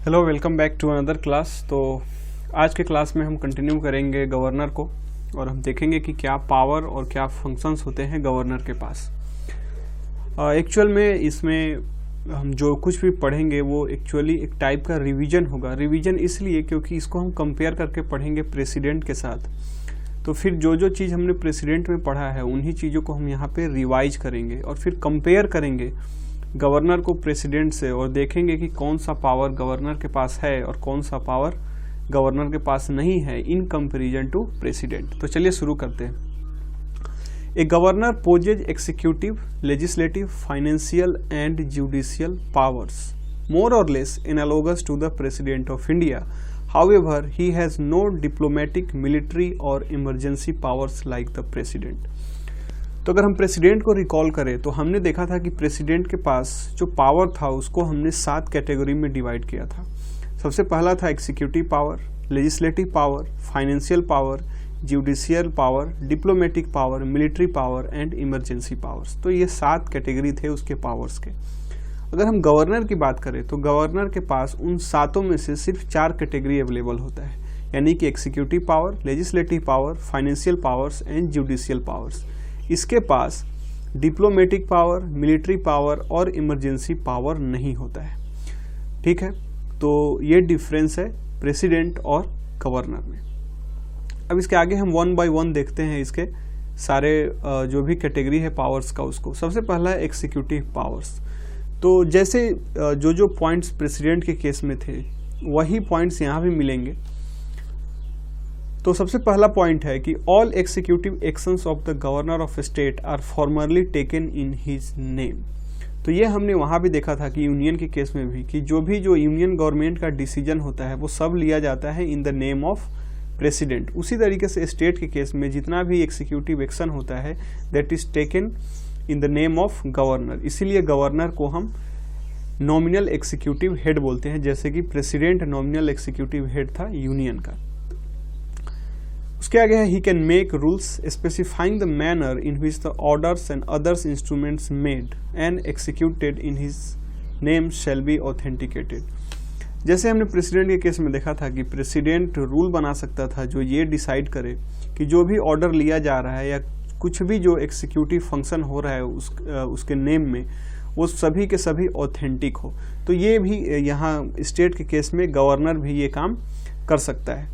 Hello, welcome back to another class. तो आज के क्लास में हम कंटिन्यू करेंगे गवर्नर को और हम देखेंगे कि क्या पावर और क्या फंक्शंस होते हैं गवर्नर के पास। एक्चुअल में इसमें हम जो कुछ भी पढ़ेंगे वो एक्चुअली एक टाइप का रिवीजन होगा। रिवीजन इसलिए क्योंकि इसको हम कंपेयर करके पढ़ेंगे प्रेसिडेंट के साथ। तो फिर जो जो चीज़ हमने प्रेसिडेंट में पढ़ा है उन्हीं चीज़ों को हम यहाँ पे रिवाइज करेंगे और फिर कंपेयर करेंगे गवर्नर को प्रेसिडेंट से और देखेंगे कि कौन सा पावर गवर्नर के पास है और कौन सा पावर गवर्नर के पास नहीं है इन कंपैरिजन टू प्रेसिडेंट। तो चलिए शुरू करते हैं। A governor possesses executive, legislative, financial and judicial powers more or less analogous to the president of India. However he has no diplomatic, military or emergency powers like the president. तो अगर हम president को recall करें तो हमने देखा था कि प्रेसिडेंट के पास जो पावर था उसको हमने 7 कैटेगरी में डिवाइड किया था। सबसे पहला था executive power, legislative power, financial power, judicial power, diplomatic power, military power and emergency powers. तो ये 7 कैटेगरी थे उसके पावर्स के। अगर हम गवर्नर की बात करें तो गवर्नर के पास उन 7 में से सिर्फ 4 कैटेगरी अवेलेबल होता है, यानी कि executive power, legislative power, financial powers and judicial powers. इसके पास डिप्लोमेटिक पावर, मिलिट्री पावर और इमरजेंसी पावर नहीं होता है। ठीक है, तो ये डिफरेंस है प्रेसिडेंट और गवर्नर में। अब इसके आगे हम 1 बाय 1 देखते हैं इसके सारे जो भी कैटेगरी है पावर्स का उसको। सबसे पहला है एग्जीक्यूटिव पावर्स। तो जैसे जो जो पॉइंट्स प्रेसिडेंट के केस में थे वही पॉइंट्स यहाँ भी मिलेंगे। तो सबसे पहला पॉइंट है कि all executive actions of the governor of state are formally taken in his name. तो ये हमने वहाँ भी देखा था कि यूनियन के केस में भी कि जो यूनियन गवर्नमेंट का डिसीजन होता है वो सब लिया जाता है in the name of president. उसी तरीके से स्टेट के केस में जितना भी एग्जीक्यूटिव एक्शन होता है that is taken in the name of governor. इसीलिए गवर्नर को हम नॉमिनल एग्जीक्यूटिव हेड बोलते हैं, जैसे कि प्रेसिडेंट नॉमिनल एग्जीक्यूटिव हेड था यूनियन का। उसके आगे है he can make rules specifying the manner in which the orders and others instruments made and executed in his name shall be authenticated. जैसे हमने प्रेसिडेंट के केस में देखा था कि प्रेसिडेंट रूल बना सकता था जो ये डिसाइड करे कि जो भी ऑर्डर लिया जा रहा है या कुछ भी जो एक्सिक्यूटिव फंक्शन हो रहा है उसके नेम में वो सभी के सभी ऑथेंटिक हो। तो ये भी यहाँ स्टेट के केस में गवर्नर भी ये काम कर सकता है।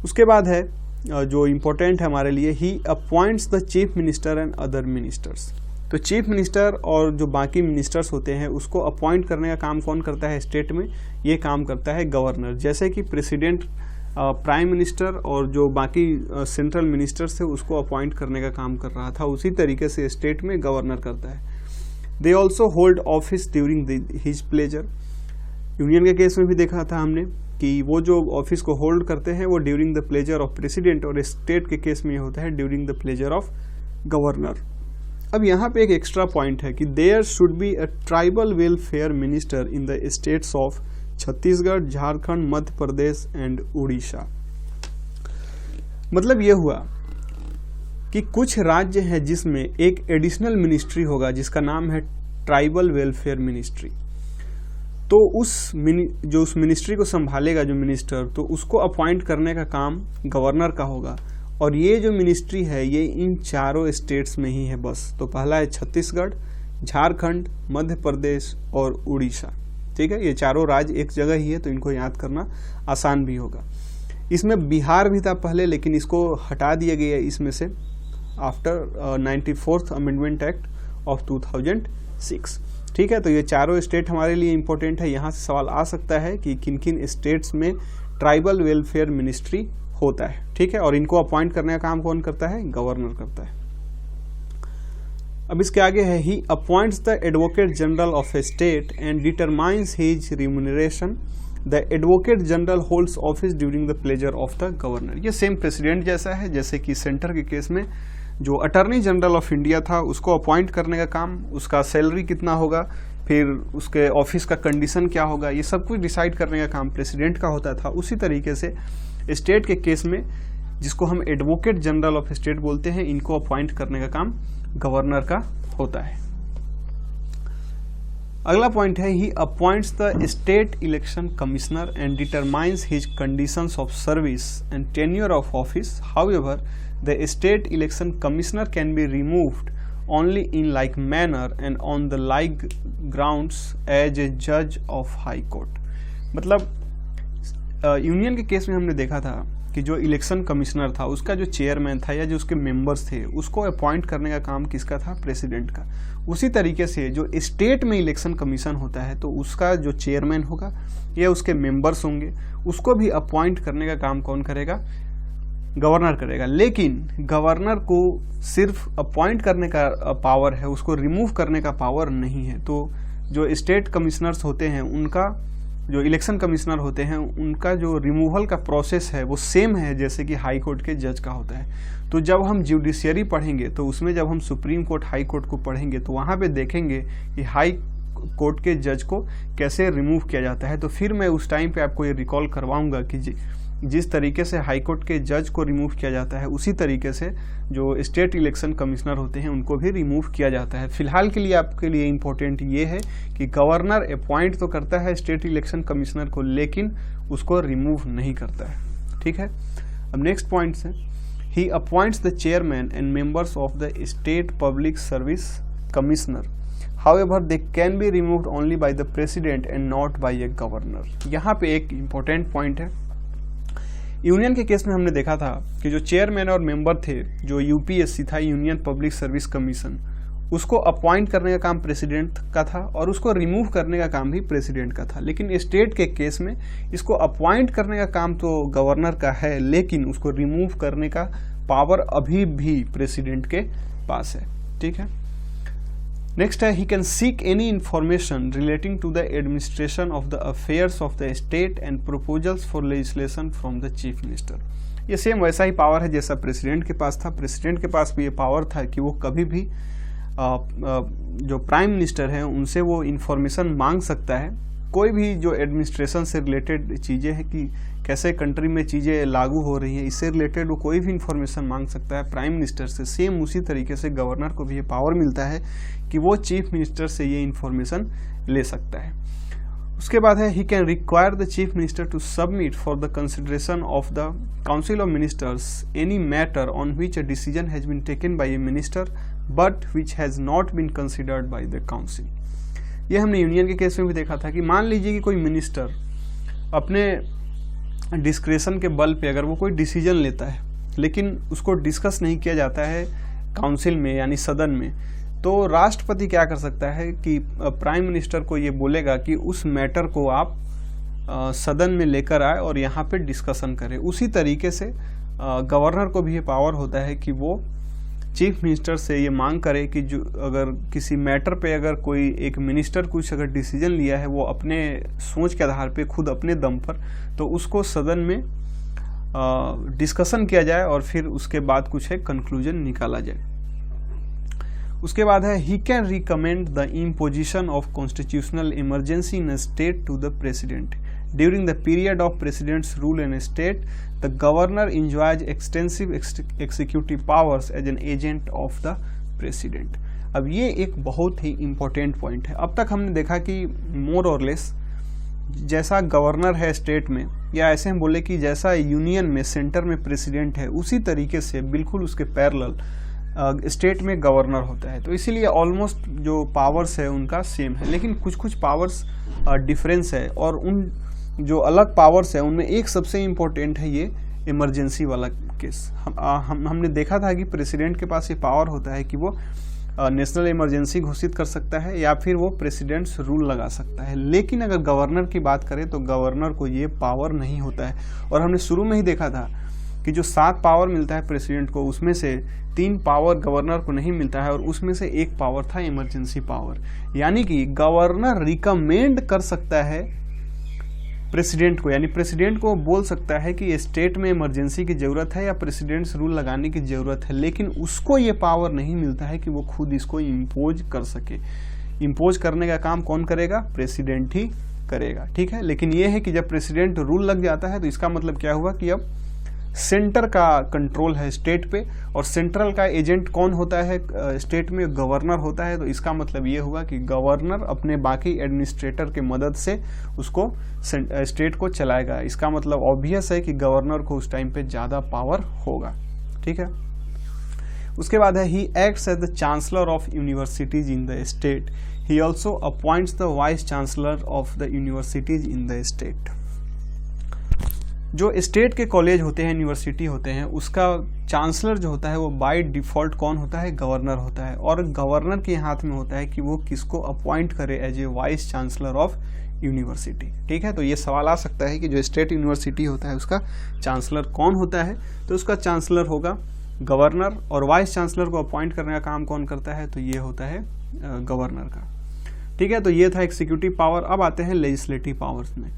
उसके बाद है जो इम्पोर्टेंट है हमारे लिए, he appoints the chief minister and other ministers. तो चीफ मिनिस्टर और जो बाकी मिनिस्टर्स होते हैं उसको अपॉइंट करने का काम कौन करता है स्टेट में? ये काम करता है गवर्नर। जैसे कि प्रेसिडेंट प्राइम मिनिस्टर और जो बाकी सेंट्रल मिनिस्टर्स थे उसको अपॉइंट करने का काम कर रहा था, उसी तरीके से स्टेट में गवर्नर करता है। They also hold office during his pleasure. Union के केस में भी देखा था हमने कि वो जो ऑफिस को होल्ड करते हैं वो during the pleasure of president, और स्टेट के केस में ये होता है during the pleasure of governor. अब यहाँ पे एक एक्स्ट्रा पॉइंट है कि there should be a tribal welfare minister in the states of Chhattisgarh, Jharkhand, Madhya Pradesh and Orissa. मतलब ये हुआ कि कुछ राज्य हैं जिसमें एक एडिशनल मिनिस्ट्री होगा जिसका नाम है ट्राइबल वेलफेयर मिनिस्ट्री। तो उस मिनिस्ट्री को संभालेगा जो मिनिस्टर, तो उसको अपॉइंट करने का काम गवर्नर का होगा। और ये जो मिनिस्ट्री है ये इन 4 स्टेट्स में ही है बस। तो पहला है छत्तीसगढ़, झारखंड, मध्य प्रदेश और उड़ीसा। ठीक है, ये 4 राज्य एक जगह ही है तो इनको याद करना आसान भी होगा। इसमें बिहार भी था पहले, लेकिन इसको हटा दिया गया इसमें से after 94th amendment act of 2006। ठीक है, तो ये 4 स्टेट हमारे लिए इंपॉर्टेंट है। यहाँ से सवाल आ सकता है कि किन किन स्टेट्स में ट्राइबल वेलफेयर मिनिस्ट्री होता है। ठीक है, और इनको अपॉइंट करने का काम कौन करता है? गवर्नर करता है। अब इसके आगे है he appoints the advocate general of a state and determines his remuneration. The advocate general holds office during the pleasure of the governor. ये सेम प्रेसिडेंट जैसा है, जैसे कि सेंटर के केस में जो अटॉर्नी जनरल ऑफ इंडिया था उसको अपॉइंट करने का काम, उसका सैलरी कितना होगा, फिर उसके ऑफिस का कंडीशन क्या होगा, ये सब कुछ डिसाइड करने का काम प्रेसिडेंट का होता था। उसी तरीके से स्टेट के केस में जिसको हम एडवोकेट जनरल ऑफ स्टेट बोलते हैं, इनको अपॉइंट करने का काम गवर्नर का होता है। अगला पॉइंट है he appoints the state election commissioner and determines his conditions of service and tenure of office. However the state election commissioner can be removed only in like manner and on the like grounds as a judge of high court। मतलब union के case में हमने देखा था कि जो election commissioner था उसका जो चेयरमैन था या जो उसके मेंबर्स थे उसको अपॉइंट करने का काम किसका था, प्रेसिडेंट का। उसी तरीके से जो स्टेट में इलेक्शन कमीशन होता है तो उसका जो चेयरमैन होगा या उसके मेंबर्स होंगे उसको भी अपॉइंट करने का काम कौन करेगा, गवर्नर करेगा। लेकिन गवर्नर को सिर्फ अपॉइंट करने का पावर है, उसको रिमूव करने का पावर नहीं है। तो जो स्टेट कमिश्नर्स होते हैं उनका, जो इलेक्शन कमिश्नर होते हैं उनका जो रिमूवल का प्रोसेस है वो सेम है जैसे कि हाई कोर्ट के जज का होता है। तो जब हम जुडिशियरी पढ़ेंगे तो उसमें जब हम सुप्रीम कोर्ट हाई कोर्ट को पढ़ेंगे तो वहाँ पे देखेंगे कि हाई कोर्ट के जज को कैसे रिमूव किया जाता है। तो फिर मैं उस टाइम पे आपको ये रिकॉल करवाऊंगा कि जिस तरीके से हाई कोर्ट के जज को रिमूव किया जाता है उसी तरीके से जो स्टेट इलेक्शन कमिश्नर होते हैं उनको भी रिमूव किया जाता है। फिलहाल के लिए आपके लिए इम्पोर्टेंट ये है कि गवर्नर अपॉइंट तो करता है स्टेट इलेक्शन कमिश्नर को लेकिन उसको रिमूव नहीं करता है। ठीक है, अब नेक्स्ट पॉइंट है he appoints the chairman and members of the state public service commissioner. However they can be removed only by the president and not by a governor. यहाँ पे एक इम्पोर्टेंट पॉइंट है, यूनियन के case में हमने देखा था कि जो चेयरमैन और मेंबर थे, जो यूपीएससी था, यूनियन पब्लिक सर्विस कमीशन, उसको अपॉइंट करने का काम प्रेसिडेंट का था और उसको रिमूव करने का काम भी प्रेसिडेंट का था। लेकिन स्टेट के केस में इसको अपॉइंट करने का काम तो गवर्नर का है लेकिन उसको रिमूव करने का पावर अभी भी प्रेसिडेंट के पास है। ठीक है, नेक्स्ट है he can seek any information relating to the administration of the affairs of the state and proposals for legislation from the chief minister. ये सेम वैसा ही पावर है जैसा प्रेसिडेंट के पास था। प्रेसिडेंट के पास भी ये पावर था कि वो कभी भी जो प्राइम मिनिस्टर हैं उनसे वो इंफॉर्मेशन मांग सकता है। कोई भी जो एडमिनिस्ट्रेशन से रिलेटेड चीज़ें हैं कि कैसे कंट्री में चीज़ें लागू हो रही हैं, इससे रिलेटेड वो कोई भी इंफॉर्मेशन मांग सकता है प्राइम मिनिस्टर से। सेम उसी तरीके से गवर्नर को भी ये पावर मिलता है कि वो चीफ मिनिस्टर से ये इंफॉर्मेशन ले सकता है। उसके बाद है he can require the chief minister to submit for the consideration of the council of ministers any matter on which a decision has been taken by a minister but which has not been considered by the council. ये हमने union के case में भी देखा था कि मान लीजिए कि कोई मिनिस्टर अपने डिस्क्रेशन के बल पे अगर वो कोई डिसीजन लेता है लेकिन उसको डिस्कस नहीं किया जाता है काउंसिल में यानी सदन में, तो राष्ट्रपति क्या कर सकता है कि प्राइम मिनिस्टर को ये बोलेगा कि उस मैटर को आप सदन में लेकर आए और यहाँ पे डिस्कशन करें। उसी तरीके से गवर्नर को भी ये पावर होता है कि वो चीफ मिनिस्टर से ये मांग करे कि जो अगर किसी मैटर पे अगर कोई एक मिनिस्टर कुछ अगर डिसीजन लिया है वो अपने सोच के आधार पे खुद अपने दम पर, तो उसको सदन में डिस्कशन किया जाए और फिर उसके बाद कुछ एक कंक्लूजन निकाला जाए। उसके बाद है he can recommend the imposition of constitutional emergency in state to the president during the period of president's rule in state. The governor enjoys extensive executive powers as an agent of the president। अब ये एक बहुत ही important point है। अब तक हमने देखा कि मोर और लेस जैसा गवर्नर है स्टेट में, या ऐसे हम बोले कि जैसा यूनियन में सेंटर में प्रेसिडेंट है, उसी तरीके से बिल्कुल उसके पैरेलल स्टेट में गवर्नर होता है। तो इसीलिए ऑलमोस्ट जो पावर्स है उनका सेम है, लेकिन कुछ कुछ पावर्स डिफरेंस है। और उन जो अलग पावर्स है उनमें एक सबसे इम्पोर्टेंट है ये इमरजेंसी वाला केस। हमने देखा था कि प्रेसिडेंट के पास ये पावर होता है कि वो नेशनल इमरजेंसी घोषित कर सकता है या फिर वो प्रेसिडेंट्स रूल लगा सकता है। लेकिन अगर गवर्नर की बात करें तो गवर्नर को ये पावर नहीं होता है। और हमने शुरू में ही देखा था कि जो 7 पावर मिलता है प्रेसिडेंट को, उसमें से 3 पावर गवर्नर को नहीं मिलता है और उसमें से एक पावर था इमरजेंसी पावर। यानी कि गवर्नर रिकमेंड कर सकता है प्रेसिडेंट को, यानी प्रेसिडेंट को बोल सकता है कि स्टेट में इमरजेंसी की ज़रूरत है या प्रेसिडेंट्स रूल लगाने की ज़रूरत है, लेकिन उसको ये पावर नहीं मिलता है कि वो खुद इसको इम्पोज कर सके। इम्पोज करने का काम कौन करेगा? प्रेसिडेंट ही करेगा। ठीक है, लेकिन ये है कि जब प्रेसिडेंट रूल लग जाता है तो इसका मतलब क्या हुआ कि अब सेंटर का कंट्रोल है स्टेट पे, और सेंट्रल का एजेंट कौन होता है स्टेट में? गवर्नर होता है। तो इसका मतलब ये हुआ कि गवर्नर अपने बाकी एडमिनिस्ट्रेटर के मदद से उसको स्टेट को चलाएगा। इसका मतलब ऑब्वियस है कि गवर्नर को उस टाइम पे ज़्यादा पावर होगा। ठीक है, उसके बाद है he acts as the chancellor of universities in the state. He also appoints the vice chancellor of the universities in the state. जो स्टेट के कॉलेज होते हैं, यूनिवर्सिटी होते हैं, उसका चांसलर जो होता है वो बाय डिफॉल्ट कौन होता है? गवर्नर होता है। और गवर्नर के हाथ में होता है कि वो किसको अपॉइंट करे as a vice chancellor of university. ठीक है, तो ये सवाल आ सकता है कि जो स्टेट यूनिवर्सिटी होता है उसका चांसलर कौन होता है? तो उसका चांसलर होगा गवर्नर, और वाइस चांसलर को अपॉइंट करने का काम कौन करता है? तो ये होता है गवर्नर का। ठीक है, तो ये था एग्जीक्यूटिव पावर। अब आते हैं लेजिस्लेटिव पावर्स में।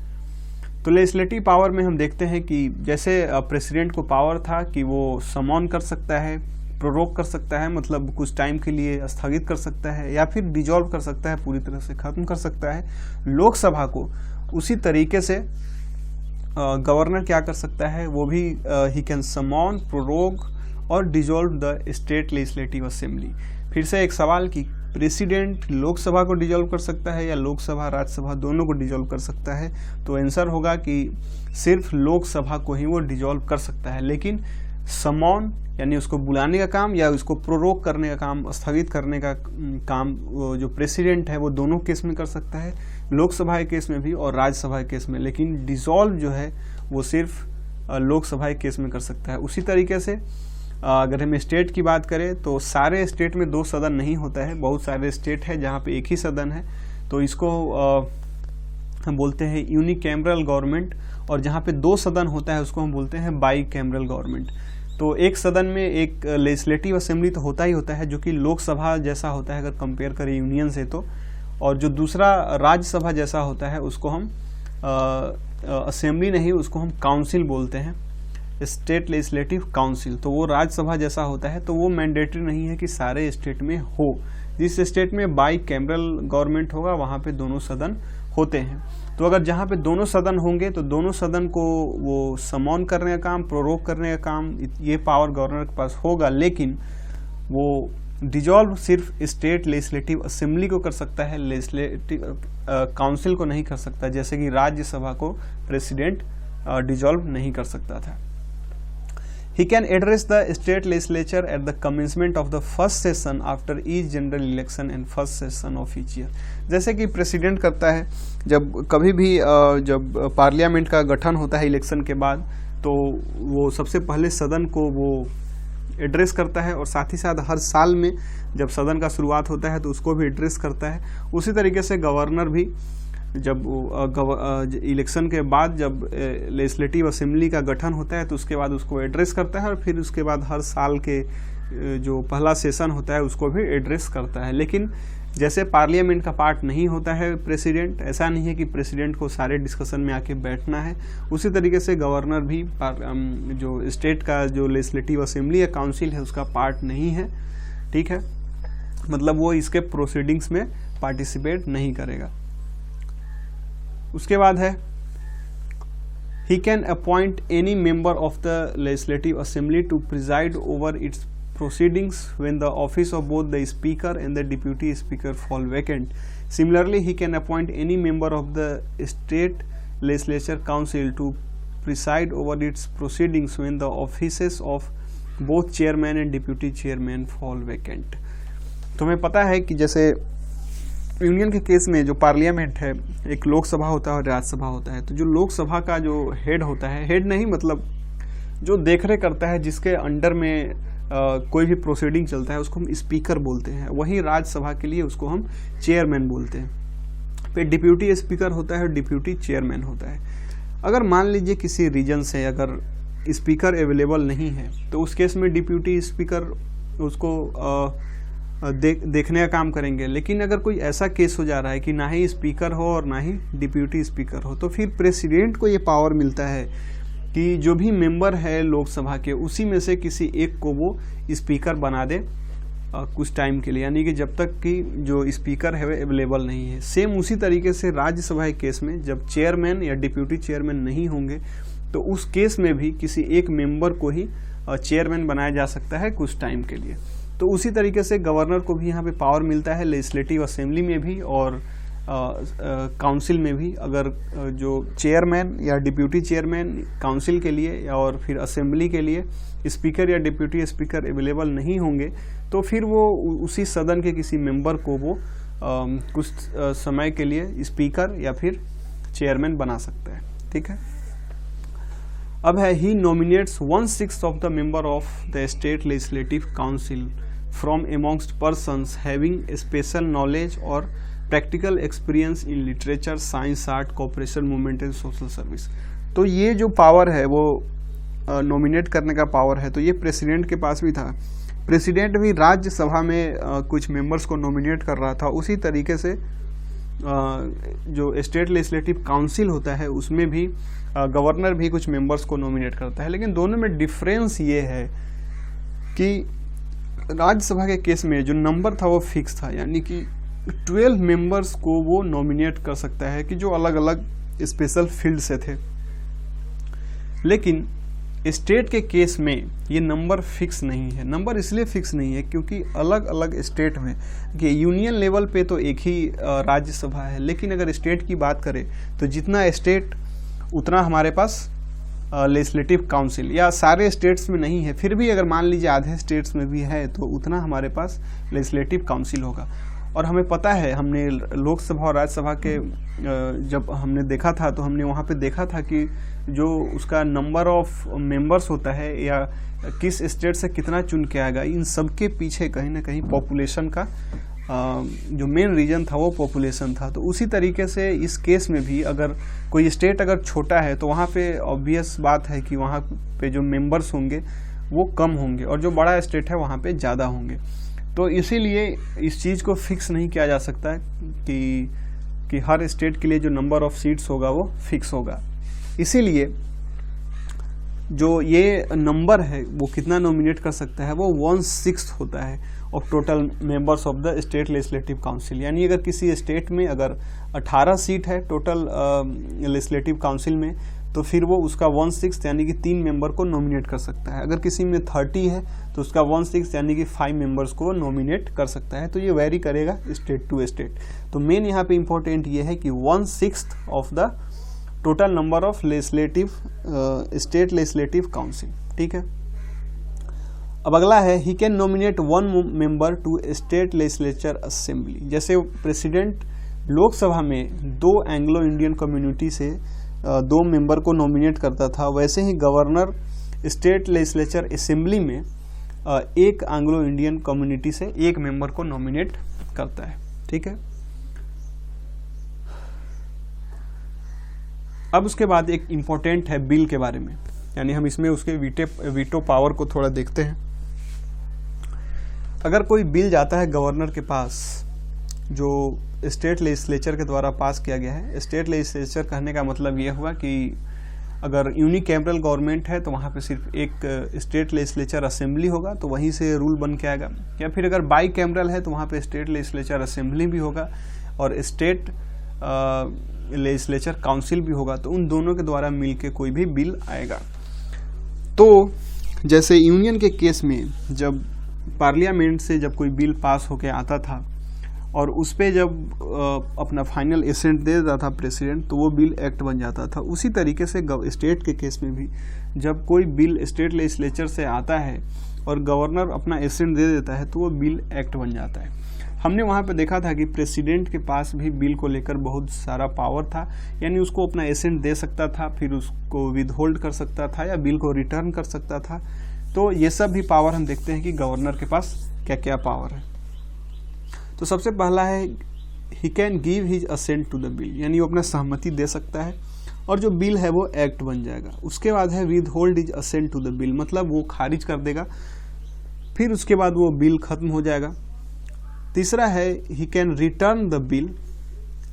तो लेजिस्लेटिव पावर में हम देखते हैं कि जैसे प्रेसिडेंट को पावर था कि वो समॉन कर सकता है, प्रोरोग कर सकता है, मतलब कुछ टाइम के लिए स्थगित कर सकता है, या फिर डिजॉल्व कर सकता है, पूरी तरह से खत्म कर सकता है लोकसभा को। उसी तरीके से गवर्नर क्या कर सकता है? वो भी ही कैन समॉन, प्रोरोग और dissolve the state legislative assembly. फिर से एक सवाल कि प्रेसिडेंट लोकसभा को डिजॉल्व कर सकता है या लोकसभा राज्यसभा दोनों को डिजॉल्व कर सकता है? तो आंसर होगा कि सिर्फ लोकसभा को ही वो डिजॉल्व कर सकता है, लेकिन समॉन यानी उसको बुलाने का काम या उसको प्रोरोग करने का काम, स्थगित करने का काम जो प्रेसिडेंट है वो दोनों केस में कर सकता है, लोकसभा के केस में भी और राज्यसभा के केस में। लेकिन डिजॉल्व जो है वो सिर्फ लोकसभा के केस में कर सकता है। उसी तरीके से अगर हम स्टेट की बात करें तो सारे स्टेट में 2 सदन नहीं होता है, बहुत सारे स्टेट है जहाँ पे एक ही सदन है। तो इसको हम बोलते हैं यूनिकैमरल गवर्नमेंट, और जहाँ पे 2 सदन होता है उसको हम बोलते हैं बाई कैमरल गवर्नमेंट। तो एक सदन में एक लेजिस्लेटिव असेंबली तो होता ही होता है जो कि लोकसभा जैसा होता है अगर कंपेयर करें यूनियन से तो, और जो दूसरा राज्यसभा जैसा होता है उसको हम असेंबली नहीं, उसको हम काउंसिल बोलते हैं, स्टेट लेजिस्लेटिव काउंसिल। तो वो राज्यसभा जैसा होता है, तो वो मैंडेटरी नहीं है कि सारे स्टेट में हो। जिस स्टेट में बाई कैमरल गवर्नमेंट होगा वहाँ पे दोनों सदन होते हैं। तो अगर जहाँ पे दोनों सदन होंगे तो दोनों सदन को वो समॉन करने का काम, प्रोरोग करने का काम, ये पावर गवर्नर के पास होगा, लेकिन वो डिजॉल्व सिर्फ स्टेट लेजिस्लेटिव असेंबली को कर सकता है, लेजिस्लेटिव काउंसिल को नहीं कर सकता, जैसे कि राज्यसभा को प्रेसिडेंट डिजॉल्व नहीं कर सकता था। He can address the state legislature at the commencement of the first session after each general election and first session of each year। जैसे कि प्रेसिडेंट करता है जब कभी भी जब पार्लियामेंट का गठन होता है इलेक्शन के बाद, तो वो सबसे पहले सदन को वो एड्रेस करता है, और साथ ही साथ हर साल में जब सदन का शुरुआत होता है तो उसको भी एड्रेस करता है। उसी तरीके से गवर्नर भी जब इलेक्शन के बाद जब लेजिस्लेटिव असेंबली का गठन होता है तो उसके बाद उसको एड्रेस करता है, और फिर उसके बाद हर साल के जो पहला सेशन होता है उसको भी एड्रेस करता है। लेकिन जैसे पार्लियामेंट का पार्ट नहीं होता है प्रेसिडेंट, ऐसा नहीं है कि प्रेसिडेंट को सारे डिस्कशन में आके बैठना है। उसी तरीके से गवर्नर भी जो स्टेट का जो लेजिस्लेटिव असेंबली या काउंसिल है उसका पार्ट नहीं है। ठीक है, मतलब वो इसके प्रोसीडिंग्स में पार्टिसिपेट नहीं करेगा। उसके बाद है he can appoint any member of the legislative assembly to preside over its proceedings when the office of both the speaker and the deputy speaker fall vacant. Similarly, he can appoint any member of the state legislature council to preside over its proceedings when the offices of both chairman and deputy chairman fall vacant. तुम्हें पता है कि जैसे union के case में जो parliament है, एक लोकसभा होता है और राज्यसभा होता है। तो जो लोकसभा का जो हेड होता है, हेड नहीं मतलब जो देखरेख करता है, जिसके अंडर में कोई भी प्रोसीडिंग चलता है, उसको हम स्पीकर बोलते हैं। वहीं राज्यसभा के लिए उसको हम चेयरमैन बोलते हैं। फिर डिप्यूटी स्पीकर होता है और डिप्यूटी चेयरमैन होता है। अगर मान लीजिए किसी रीजन से अगर स्पीकर अवेलेबल नहीं है तो उस केस में डिप्यूटी स्पीकर उसको देखने का काम करेंगे। लेकिन अगर कोई ऐसा केस हो जा रहा है कि ना ही स्पीकर हो और ना ही डिप्यूटी स्पीकर हो, तो फिर प्रेसिडेंट को ये पावर मिलता है कि जो भी मेंबर है लोकसभा के, उसी में से किसी एक को वो स्पीकर बना दे कुछ टाइम के लिए, यानी कि जब तक कि जो स्पीकर है वो अवेलेबल नहीं है। सेम उसी तरीके से राज्यसभा के केस में जब चेयरमैन या डिप्यूटी चेयरमैन नहीं होंगे तो उस केस में भी किसी एक मेंबर को ही चेयरमैन बनाया जा सकता है कुछ टाइम के लिए। तो उसी तरीके से गवर्नर को भी यहाँ पे पावर मिलता है लेजिस्लेटिव असेंबली में भी और काउंसिल में भी। अगर जो चेयरमैन या डिप्यूटी चेयरमैन काउंसिल के लिए और फिर असेंबली के लिए स्पीकर या डिप्यूटी स्पीकर अवेलेबल नहीं होंगे तो फिर वो उसी सदन के किसी मेंबर को वो कुछ समय के लिए स्पीकर या फिर चेयरमैन बना सकता है। ठीक है, अब है he nominates 1/6 of the member of the state legislative council from amongst persons having special knowledge और practical experience in literature, science, art, cooperation movement and social service. तो ये जो पावर है वो नॉमिनेट करने का पावर है, तो ये प्रेसिडेंट के पास भी था। प्रेसिडेंट भी राज्यसभा में कुछ मेंबर्स को नॉमिनेट कर रहा था। उसी तरीके से जो स्टेट लेजिस्लेटिव काउंसिल होता है उसमें भी गवर्नर भी कुछ मेंबर्स को नॉमिनेट करता है। लेकिन दोनों में डिफरेंस ये है कि राज्यसभा के केस में जो नंबर था वो फिक्स था, यानी कि 12 मेंबर्स को वो नॉमिनेट कर सकता है कि जो अलग अलग स्पेशल फील्ड से थे। लेकिन स्टेट के केस में ये नंबर फिक्स नहीं है। नंबर इसलिए फिक्स नहीं है क्योंकि अलग अलग स्टेट में कि यूनियन लेवल पे तो एक ही राज्यसभा है, लेकिन अगर स्टेट की बात करें तो जितना स्टेट उतना हमारे पास लेजिस्लेटिव काउंसिल, या सारे स्टेट्स में नहीं है फिर भी अगर मान लीजिए आधे स्टेट्स में भी है तो उतना हमारे पास लेजिस्लेटिव काउंसिल होगा। और हमें पता है, हमने लोकसभा और राज्यसभा के जब हमने देखा था तो हमने वहाँ पे देखा था कि जो उसका नंबर ऑफ मेंबर्स होता है या किस स्टेट से कितना चुन के आएगा, इन सब के पीछे कहीं ना कहीं पॉपुलेशन का जो मेन रीजन था वो पॉपुलेशन था। तो उसी तरीके से इस केस में भी अगर कोई स्टेट अगर छोटा है तो वहाँ पे ऑब्वियस बात है कि वहाँ पे जो मेंबर्स होंगे वो कम होंगे और जो बड़ा स्टेट है वहाँ पे ज़्यादा होंगे। तो इसीलिए इस चीज़ को फिक्स नहीं किया जा सकता कि हर स्टेट के लिए जो नंबर ऑफ सीट्स होगा वो फिक्स होगा। इसीलिए जो ये नंबर है वो कितना नॉमिनेट कर सकता है, वो 1/6 होता है of total members of the state legislative council. यानी अगर किसी स्टेट में अगर 18 सीट है टोटल लेजिस्लेटिव काउंसिल में तो फिर वो उसका 1/6 यानी कि 3 मेंबर को नॉमिनेट कर सकता है। अगर किसी में 30 है तो उसका 1/6 यानी कि 5 मेंबर्स को नॉमिनेट कर सकता है। तो ये वेरी करेगा स्टेट टू स्टेट। तो मेन यहाँ पे इम्पोर्टेंट ये है कि 1/6 of the total number of legislative state legislative council. ठीक है, अब अगला है he can nominate 1 member to state legislature assembly. जैसे प्रेसिडेंट लोकसभा में 2 एंग्लो इंडियन कम्युनिटी से 2 मेंबर को नॉमिनेट करता था, वैसे ही गवर्नर स्टेट लेजिस्लेचर असेंबली में 1 एंग्लो इंडियन कम्युनिटी से 1 मेंबर को नॉमिनेट करता है। ठीक है, अब उसके बाद एक इम्पोर्टेंट है बिल के बारे में, यानी हम इसमें उसके वीटो पावर को थोड़ा देखते हैं। अगर कोई बिल जाता है गवर्नर के पास जो स्टेट लेजिस्लेचर के द्वारा पास किया गया है, स्टेट लेजिस्लेचर कहने का मतलब ये हुआ कि अगर यूनिकैमरल गवर्नमेंट है तो वहाँ पे सिर्फ एक स्टेट लेजिस्लेचर असेंबली होगा तो वहीं से रूल बन के आएगा, या फिर अगर बाई कैमरल है तो वहाँ पे स्टेट लेजिस्लेचर असेंबली भी होगा और स्टेट लेजिस्लेचर काउंसिल भी होगा, तो उन दोनों के द्वारा मिलके कोई भी बिल आएगा। तो जैसे यूनियन के केस में जब पार्लियामेंट से जब कोई बिल पास होके आता था और उस पर जब अपना फाइनल एसेंट दे देता था प्रेसिडेंट तो वो बिल एक्ट बन जाता था। उसी तरीके से स्टेट के केस में भी जब कोई बिल स्टेट लेजिस्लेचर से आता है और गवर्नर अपना एसेंट दे देता है तो वो बिल एक्ट बन जाता है। हमने वहाँ पे देखा था कि प्रेसिडेंट के पास भी बिल को लेकर बहुत सारा पावर था, यानी उसको अपना एसेंट दे सकता था, फिर उसको विदहोल्ड कर सकता था या बिल को रिटर्न कर सकता था। तो ये सब भी पावर हम देखते हैं कि गवर्नर के पास क्या क्या पावर है। तो सबसे पहला है he can give his assent to the bill, यानी वो अपना सहमति दे सकता है और जो बिल है वो एक्ट बन जाएगा। उसके बाद है withhold his assent to the bill, मतलब वो खारिज कर देगा, फिर उसके बाद वो बिल खत्म हो जाएगा। तीसरा है he can return the bill,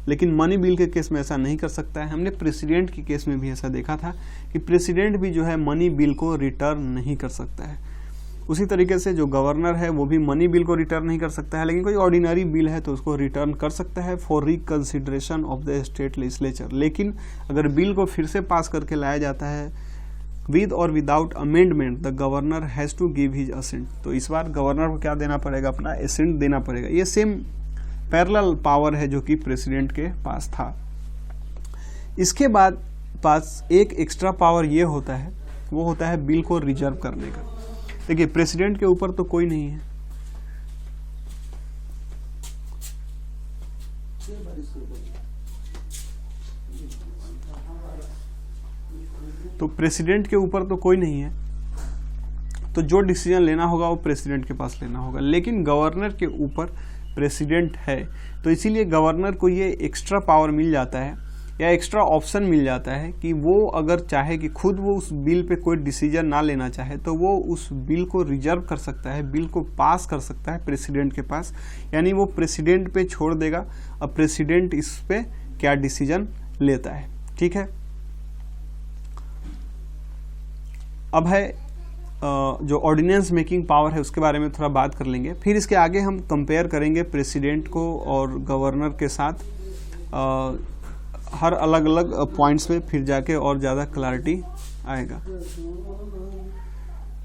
लेकिन मनी बिल के केस में ऐसा नहीं कर सकता है। हमने प्रेसिडेंट के केस में भी ऐसा देखा था कि प्रेसिडेंट भी जो है मनी बिल को रिटर्न नहीं कर सकता है। उसी तरीके से जो गवर्नर है वो भी मनी बिल को रिटर्न नहीं कर सकता है, लेकिन कोई ऑर्डिनरी बिल है तो उसको रिटर्न कर सकता है for reconsideration of the state legislature. लेकिन अगर बिल को फिर से पास करके लाया जाता है विद और without amendment the governor has to give his assent. तो इस बार गवर्नर को क्या देना पड़ेगा, अपना असेंट देना पड़ेगा। ये सेम पैरेलल पावर है जो कि प्रेसिडेंट के पास था। इसके बाद पास एक एक्स्ट्रा पावर ये होता है, वो होता है बिल को रिजर्व करने का। देखिए प्रेसिडेंट के ऊपर तो कोई नहीं है, तो प्रेसिडेंट के ऊपर तो कोई नहीं है, तो जो डिसीजन लेना होगा वो प्रेसिडेंट के पास लेना होगा। लेकिन गवर्नर के ऊपर प्रेसिडेंट है, तो इसीलिए गवर्नर को ये एक्स्ट्रा पावर मिल जाता है या एक्स्ट्रा ऑप्शन मिल जाता है कि वो अगर चाहे कि खुद वो उस बिल पे कोई डिसीजन ना लेना चाहे तो वो उस बिल को रिजर्व कर सकता है, बिल को पास कर सकता है प्रेसिडेंट के पास, यानी वो प्रेसिडेंट पे छोड़ देगा। अब प्रेसिडेंट इस पे क्या डिसीजन लेता है, ठीक है। अब है जो ऑर्डिनेंस मेकिंग पावर है उसके बारे में थोड़ा बात कर लेंगे, फिर इसके आगे हम कंपेयर करेंगे प्रेसिडेंट को और गवर्नर के साथ हर अलग अलग पॉइंट्स में, फिर जाके और ज़्यादा क्लैरिटी आएगा।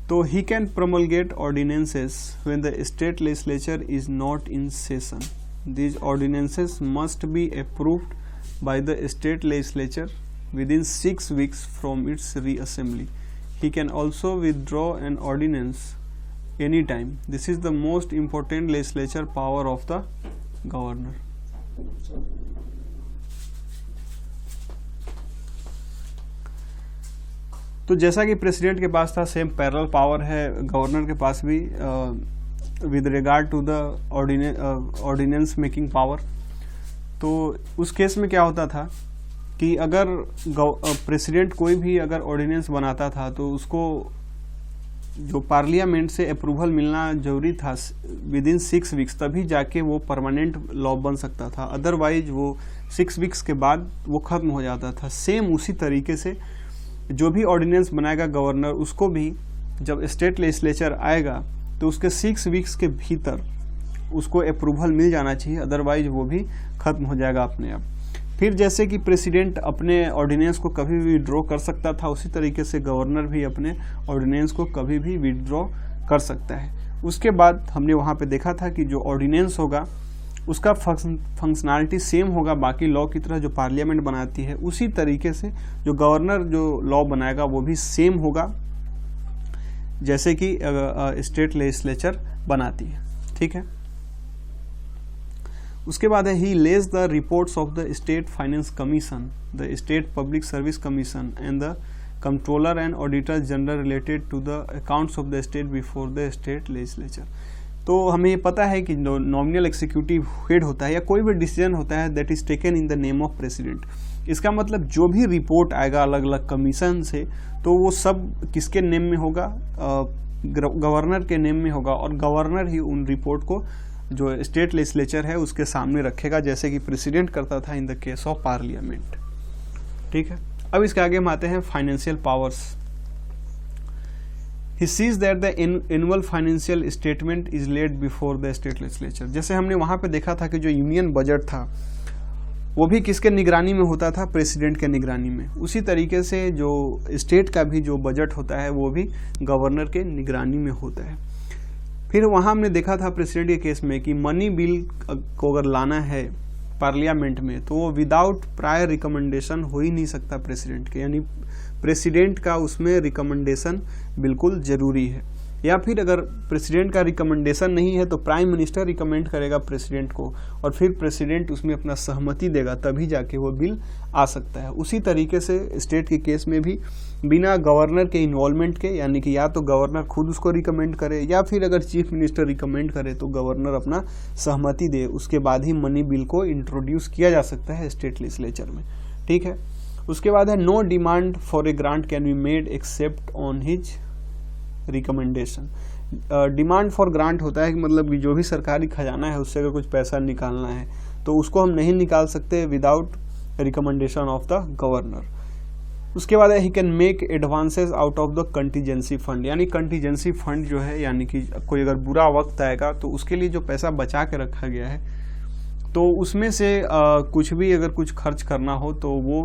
तो he can promulgate ordinances when the state legislature is not in session. These ordinances must be approved by the state legislature within 6 weeks from its reassembly. He can also withdraw an ordinance anytime. This is the most important legislature power of the governor. तो जैसा कि president के पास था, same parallel power है governor के पास भी with regard to the ordinance making power. तो उस केस में क्या होता था कि अगर प्रेसिडेंट कोई भी अगर ऑर्डिनेंस बनाता था तो उसको जो पार्लियामेंट से अप्रूवल मिलना जरूरी था विदिन 6 weeks, तभी जाके वो परमानेंट लॉ बन सकता था। अदरवाइज वो 6 weeks के बाद वो खत्म हो जाता था। सेम उसी तरीके से जो भी ऑर्डिनेंस बनाएगा गवर्नर, उसको भी जब स्टेट लेजिस्लेचर आएगा तो उसके 6 weeks के भीतर उसको अप्रूवल मिल जाना चाहिए, अदरवाइज वो भी खत्म हो जाएगा अपने आप। फिर जैसे कि प्रेसिडेंट अपने ऑर्डिनेंस को कभी भी विड्रॉ कर सकता था, उसी तरीके से गवर्नर भी अपने ऑर्डिनेंस को कभी भी विड्रॉ कर सकता है। उसके बाद हमने वहाँ पे देखा था कि जो ऑर्डिनेंस होगा उसका फंक्शनैलिटी सेम होगा बाकी लॉ की तरह जो पार्लियामेंट बनाती है, उसी तरीके से जो गवर्नर जो लॉ बनाएगा वो भी सेम होगा जैसे कि स्टेट लेजिस्लेचर बनाती है, ठीक है। उसके बाद है he lays the reports of the state finance commission, the state public service commission and the controller and auditor general related to the accounts of the state before the state legislature. तो हमें ये पता है कि जो nominal executive head होता है या कोई भी डिसीजन होता है that is taken in the name of president. इसका मतलब जो भी रिपोर्ट आएगा अलग अलग कमीशन से तो वो सब किसके नेम में होगा, गवर्नर के नेम में होगा, और गवर्नर ही उन रिपोर्ट को जो स्टेट लेजिस्लेचर है उसके सामने रखेगा, जैसे कि प्रेसिडेंट करता था in the case of parliament, ठीक है। अब इसके आगे हम आते हैं financial powers. He sees that the annual financial statement is laid before the state legislature. जैसे हमने वहां पे देखा था कि जो यूनियन बजट था वो भी किसके निगरानी में होता था, प्रेसिडेंट के निगरानी में। उसी तरीके से जो स्टेट का भी जो बजट होता है वो भी गवर्नर के निगरानी में होता है। फिर वहाँ हमने देखा था प्रेसिडेंट के केस में कि मनी बिल को अगर लाना है पार्लियामेंट में तो वो विदाउट प्रायर रिकमेंडेशन हो ही नहीं सकता प्रेसिडेंट के, यानी प्रेसिडेंट का उसमें रिकमेंडेशन बिल्कुल जरूरी है। या फिर अगर प्रेसिडेंट का रिकमेंडेशन नहीं है तो प्राइम मिनिस्टर रिकमेंड करेगा प्रेसिडेंट को और फिर प्रेसिडेंट उसमें अपना सहमति देगा, तभी जाके वो बिल आ सकता है। उसी तरीके से स्टेट के केस में भी बिना गवर्नर के इन्वॉल्वमेंट के, यानी कि या तो गवर्नर खुद उसको रिकमेंड करे या फिर अगर चीफ मिनिस्टर रिकमेंड करे तो गवर्नर अपना सहमति दे, उसके बाद ही मनी बिल को इंट्रोड्यूस किया जा सकता है स्टेट लेजिस्लेचर में, ठीक है। उसके बाद है no demand for a grant can be made except on his recommendation. Demand for grant होता है कि मतलब कि जो भी सरकारी खजाना है उससे अगर कुछ पैसा निकालना है तो उसको हम नहीं निकाल सकते without recommendation of the governor. उसके बाद he can make advances out of the contingency fund, यानी कंटीजेंसी फंड जो है, यानी कि कोई अगर बुरा वक्त आएगा तो उसके लिए जो पैसा बचा के रखा गया है तो उसमें से कुछ भी अगर कुछ खर्च करना हो तो वो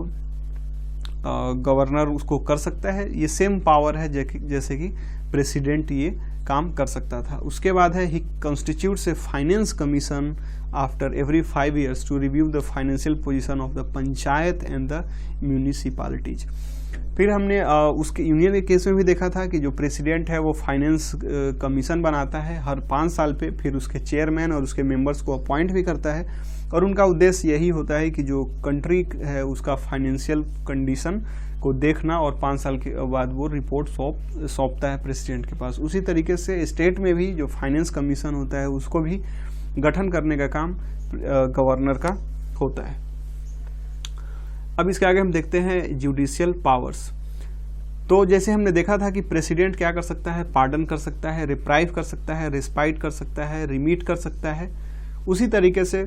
गवर्नर उसको कर सकता है। ये सेम पावर है जैसे कि प्रेसिडेंट ये काम कर सकता था। उसके बाद है he constitutes a finance commission after every 5 years to review the financial position of the panchayat and the municipalities. फिर हमने उसके यूनियन के केस में भी देखा था कि जो प्रेसिडेंट है वो फाइनेंस कमीशन बनाता है हर 5 साल पे, फिर उसके चेयरमैन और उसके मेंबर्स को अपॉइंट भी करता है, और उनका उद्देश्य यही होता है कि जो कंट्री है उसका फाइनेंशियल कंडीशन को देखना, और 5 साल के बाद वो रिपोर्ट सौंपता है प्रेसिडेंट के पास। उसी तरीके से स्टेट में भी जो फाइनेंस कमीशन होता है उसको भी गठन करने का काम गवर्नर का होता है। अब इसके आगे हम देखते हैं जुडिशियल पावर्स। तो जैसे हमने देखा था कि प्रेसिडेंट क्या कर सकता है, पार्डन कर सकता है, रिप्राइव कर सकता है, रिस्पाइट कर सकता है, रिमीट कर सकता है। उसी तरीके से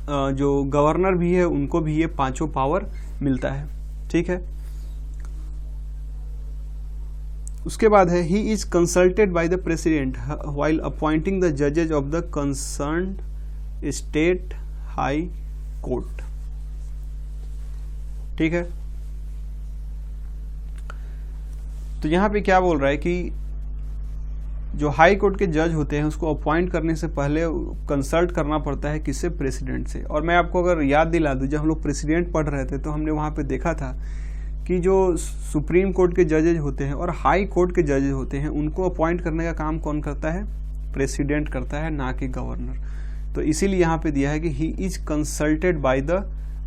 जो गवर्नर भी है उनको भी ये 5 पावर मिलता है। ठीक है। उसके बाद है he is consulted by the president while appointing the जजेज of the concerned state high court. ठीक है। तो यहां पे क्या बोल रहा है कि जो हाई कोर्ट के जज होते हैं उसको अपॉइंट करने से पहले कंसल्ट करना पड़ता है किससे, प्रेसिडेंट से। और मैं आपको अगर याद दिला दूं, जब हम लोग प्रेसिडेंट पढ़ रहे थे तो हमने वहां पे देखा था कि जो सुप्रीम कोर्ट के जजेज होते हैं और हाई कोर्ट के जजेज होते हैं उनको अपॉइंट करने का काम कौन करता है, प्रेसिडेंट करता है, ना कि गवर्नर। तो इसीलिए यहाँ पे दिया है कि ही is consulted by the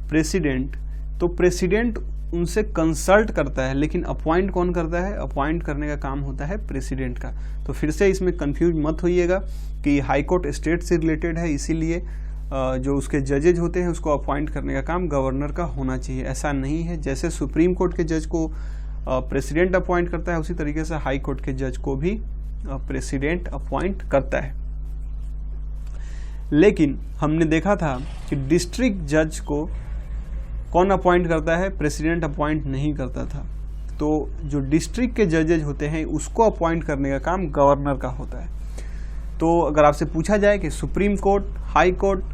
president. तो प्रेसिडेंट उनसे कंसल्ट करता है, लेकिन अपॉइंट कौन करता है, अपॉइंट करने का काम होता है प्रेसिडेंट का। तो फिर से इसमें कंफ्यूज मत होइएगा कि हाई कोर्ट स्टेट से रिलेटेड है, इसीलिए जो उसके जजेज होते हैं उसको अपॉइंट करने का काम गवर्नर का होना चाहिए। ऐसा नहीं है। जैसे सुप्रीम कोर्ट के जज को प्रेसिडेंट अपॉइंट करता है, उसी तरीके से हाई कोर्ट के जज को भी प्रेसिडेंट अपॉइंट करता है। लेकिन हमने देखा था कि डिस्ट्रिक्ट जज को कौन अपॉइंट करता है, प्रेसिडेंट अपॉइंट नहीं करता था। तो जो डिस्ट्रिक्ट के जजेज होते हैं उसको अपॉइंट करने का काम गवर्नर का होता है। तो अगर आपसे पूछा जाए कि सुप्रीम कोर्ट, हाई कोर्ट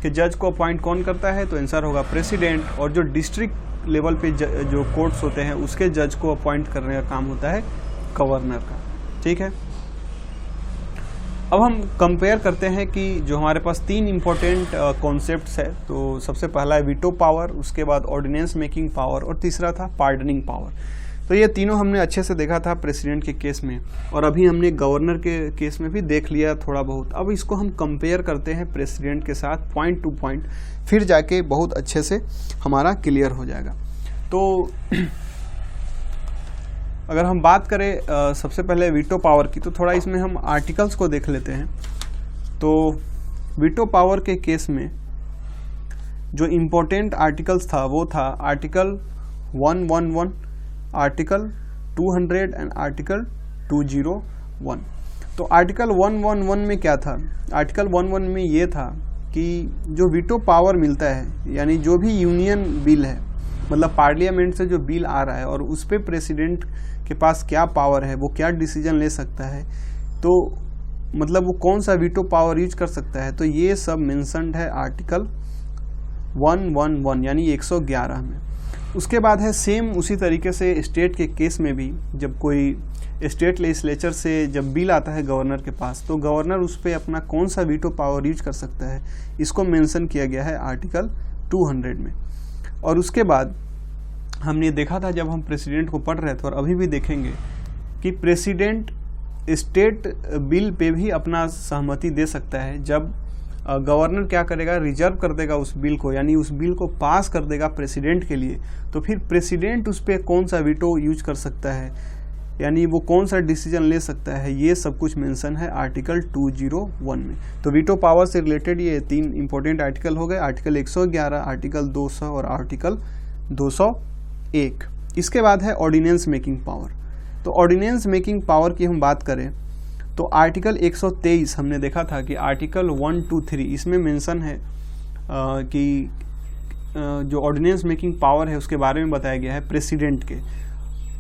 के जज को अपॉइंट कौन करता है, तो आंसर होगा प्रेसिडेंट। और जो डिस्ट्रिक्ट लेवल पे जो कोर्ट्स होते हैं उसके जज को अपॉइंट करने का काम होता है गवर्नर का। ठीक है। अब हम कंपेयर करते हैं कि जो हमारे पास 3 इंपॉर्टेंट कॉन्सेप्ट्स है। तो सबसे पहला है वीटो पावर, उसके बाद ऑर्डिनेंस मेकिंग पावर, और तीसरा था पार्डनिंग पावर। तो ये तीनों हमने अच्छे से देखा था प्रेसिडेंट के केस में, और अभी हमने गवर्नर के केस में भी देख लिया थोड़ा बहुत। अब इसको हम कंपेयर करते हैं प्रेसिडेंट के साथ पॉइंट टू पॉइंट, फिर जाके बहुत अच्छे से हमारा क्लियर हो जाएगा। तो अगर हम बात करें सबसे पहले वीटो पावर की, तो थोड़ा इसमें हम आर्टिकल्स को देख लेते हैं। तो वीटो पावर के केस में जो इम्पोर्टेंट आर्टिकल्स था वो था आर्टिकल 111, आर्टिकल 200 एंड आर्टिकल 201। तो आर्टिकल 111 में क्या था, आर्टिकल 111 में ये था कि जो वीटो पावर मिलता है, यानी जो भी यूनियन बिल है, मतलब पार्लियामेंट से जो बिल आ रहा है और उस पर प्रेसिडेंट के पास क्या पावर है, वो क्या डिसीजन ले सकता है, तो मतलब वो कौन सा वीटो पावर यूज कर सकता है, तो ये सब मेंशन्ड है आर्टिकल 111 यानी 111 में। उसके बाद है सेम उसी तरीके से स्टेट के केस में भी, जब कोई स्टेट लेजिस्लेचर से जब बिल आता है गवर्नर के पास, तो गवर्नर उस पर अपना कौन सा वीटो पावर यूज कर सकता है, इसको मेंशन किया गया है आर्टिकल 200 में। और उसके बाद हमने देखा था जब हम प्रेसिडेंट को पढ़ रहे थे, और अभी भी देखेंगे कि प्रेसिडेंट स्टेट बिल पे भी अपना सहमति दे सकता है। जब गवर्नर क्या करेगा, रिजर्व कर देगा उस बिल को, यानी उस बिल को पास कर देगा प्रेसिडेंट के लिए, तो फिर प्रेसिडेंट उस पर कौन सा वीटो यूज कर सकता है, यानी वो कौन सा डिसीजन ले सकता है, ये सब कुछ मेंशन है आर्टिकल 201 में। तो वीटो पावर से रिलेटेड ये 3 इंपॉर्टेंट आर्टिकल हो गए, आर्टिकल 111, आर्टिकल 200 और आर्टिकल 201। इसके बाद है ऑर्डिनेंस मेकिंग पावर। तो ऑर्डिनेंस मेकिंग पावर की हम बात करें तो आर्टिकल 123 हमने देखा था कि आर्टिकल 123 इसमें मेंशन है कि जो ऑर्डिनेंस मेकिंग पावर है उसके बारे में बताया गया है प्रेसिडेंट के,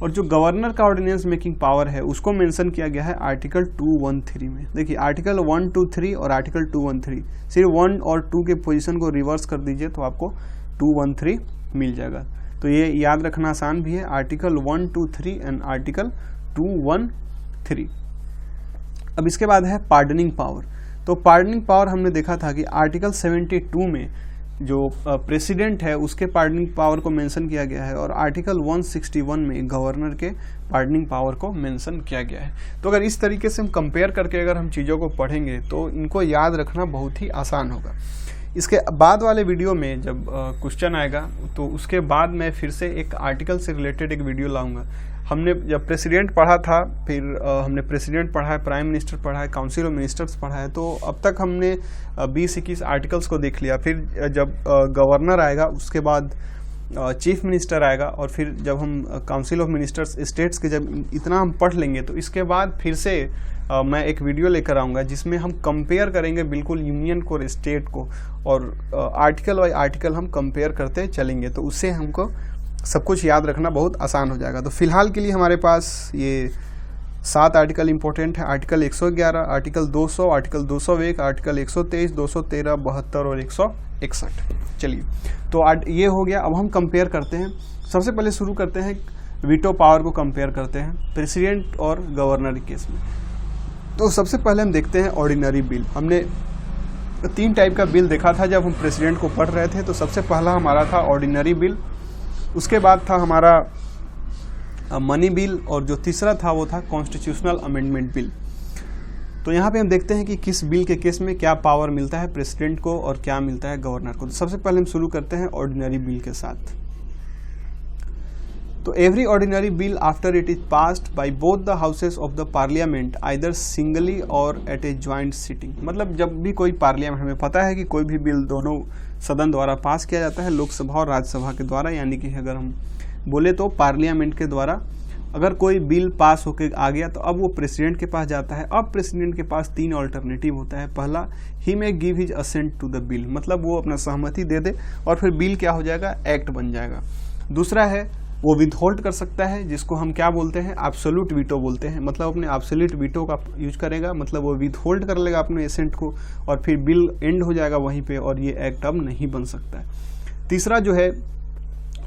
और जो गवर्नर का ऑर्डिनेंस मेकिंग पावर है उसको मेंशन किया गया है आर्टिकल 213 में। देखिए आर्टिकल 123 और आर्टिकल 213, सिर्फ 1 और 2 के पोजीशन को रिवर्स कर दीजिए तो आपको 213 मिल जाएगा। तो ये याद रखना आसान भी है, आर्टिकल 123 एंड आर्टिकल 213। अब इसके बाद है पार्डनिंग पावर। तो पार्डनिंग पावर हमने देखा था कि आर्टिकल 72 में जो प्रेसिडेंट है उसके पार्डनिंग पावर को मेंशन किया गया है और आर्टिकल 161 में गवर्नर के पार्डनिंग पावर को मेंशन किया गया है। तो अगर इस तरीके से हम कंपेयर करके अगर हम चीज़ों को पढ़ेंगे तो इनको याद रखना बहुत ही आसान होगा। इसके बाद वाले वीडियो में जब क्वेश्चन आएगा तो उसके बाद मैं फिर से एक आर्टिकल से रिलेटेड एक वीडियो लाऊंगा। हमने जब प्रेसिडेंट पढ़ा था, फिर हमने प्रेसिडेंट पढ़ा है, प्राइम मिनिस्टर पढ़ा है, काउंसिल ऑफ मिनिस्टर्स पढ़ा है, तो अब तक हमने 20-21 आर्टिकल्स को देख लिया। फिर जब गवर्नर आएगा उसके बाद चीफ मिनिस्टर आएगा और फिर जब हम काउंसिल ऑफ मिनिस्टर्स स्टेट्स के जब इतना हम पढ़ लेंगे तो इसके बाद फिर से मैं एक वीडियो लेकर आऊँगा जिसमें हम कंपेयर करेंगे बिल्कुल यूनियन को और स्टेट को, और आर्टिकल बाई आर्टिकल हम कंपेयर करते चलेंगे, तो उससे हमको सब कुछ याद रखना बहुत आसान हो जाएगा। तो फिलहाल के लिए हमारे पास ये 7 आर्टिकल इंपॉर्टेंट है, आर्टिकल 111, आर्टिकल 200, आर्टिकल 201, आर्टिकल 123, 213, 72 और 161। चलिए, तो ये हो गया। अब हम कंपेयर करते हैं। सबसे पहले शुरू करते हैं वीटो पावर को कंपेयर करते हैं प्रेसिडेंट और गवर्नर के केस में। तो सबसे पहले हम देखते हैं ऑर्डिनरी बिल। हमने 3 टाइप का बिल देखा था जब हम प्रेसिडेंट को पढ़ रहे थे। तो सबसे पहला हमारा था ऑर्डिनरी बिल, उसके बाद था हमारा मनी बिल, और जो तीसरा था वो था कॉन्स्टिट्यूशनल अमेंडमेंट बिल। तो यहाँ पे हम देखते हैं कि किस बिल के केस में क्या पावर मिलता है प्रेसिडेंट को और क्या मिलता है गवर्नर को। तो सबसे पहले हम शुरू करते हैं ऑर्डिनरी बिल के साथ। तो every ordinary bill after it is passed by both the houses of the parliament either singly और एट ए ज्वाइंट सिटिंग, मतलब जब भी कोई पार्लियामेंट, हमें पता है कि कोई भी बिल दोनों सदन द्वारा पास किया जाता है, लोकसभा और राज्यसभा के द्वारा, यानी कि अगर हम बोले तो पार्लियामेंट के द्वारा अगर कोई बिल पास होकर आ गया तो अब वो प्रेसिडेंट के पास जाता है। अब प्रेसिडेंट के पास 3 ऑल्टरनेटिव होता है। पहला, he may give his assent to the bill, मतलब वो अपना सहमति दे दे और फिर बिल क्या हो जाएगा, एक्ट बन जाएगा। दूसरा है वो विदहोल्ड कर सकता है, जिसको हम क्या बोलते हैं, एब्सोल्यूट वीटो बोलते हैं, मतलब अपने एब्सोल्यूट वीटो का यूज करेगा, मतलब वो विदहोल्ड कर लेगा अपने एसेंट को और फिर बिल एंड हो जाएगा वहीं पे और ये एक्ट अब नहीं बन सकता है। तीसरा जो है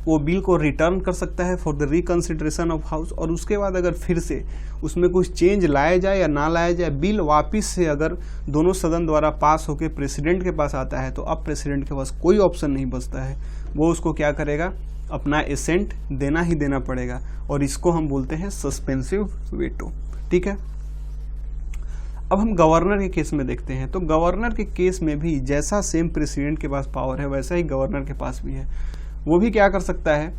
वो बिल को रिटर्न कर सकता है for the reconsideration of house, और उसके बाद अगर फिर से उसमें कुछ चेंज लाया जाए या ना लाया जाए, बिल वापस से अगर दोनों सदन द्वारा पास होकर प्रेसिडेंट के पास आता है तो अब प्रेसिडेंट के पास कोई ऑप्शन नहीं बचता है, वो उसको क्या करेगा, अपना एसेंट देना ही देना पड़ेगा, और इसको हम बोलते हैं सस्पेंसिव वीटो। ठीक है, अब हम गवर्नर के केस में देखते हैं। तो गवर्नर के केस में भी जैसा सेम प्रेसिडेंट के पास पावर है वैसा ही गवर्नर के पास भी है। वो भी क्या कर सकता है,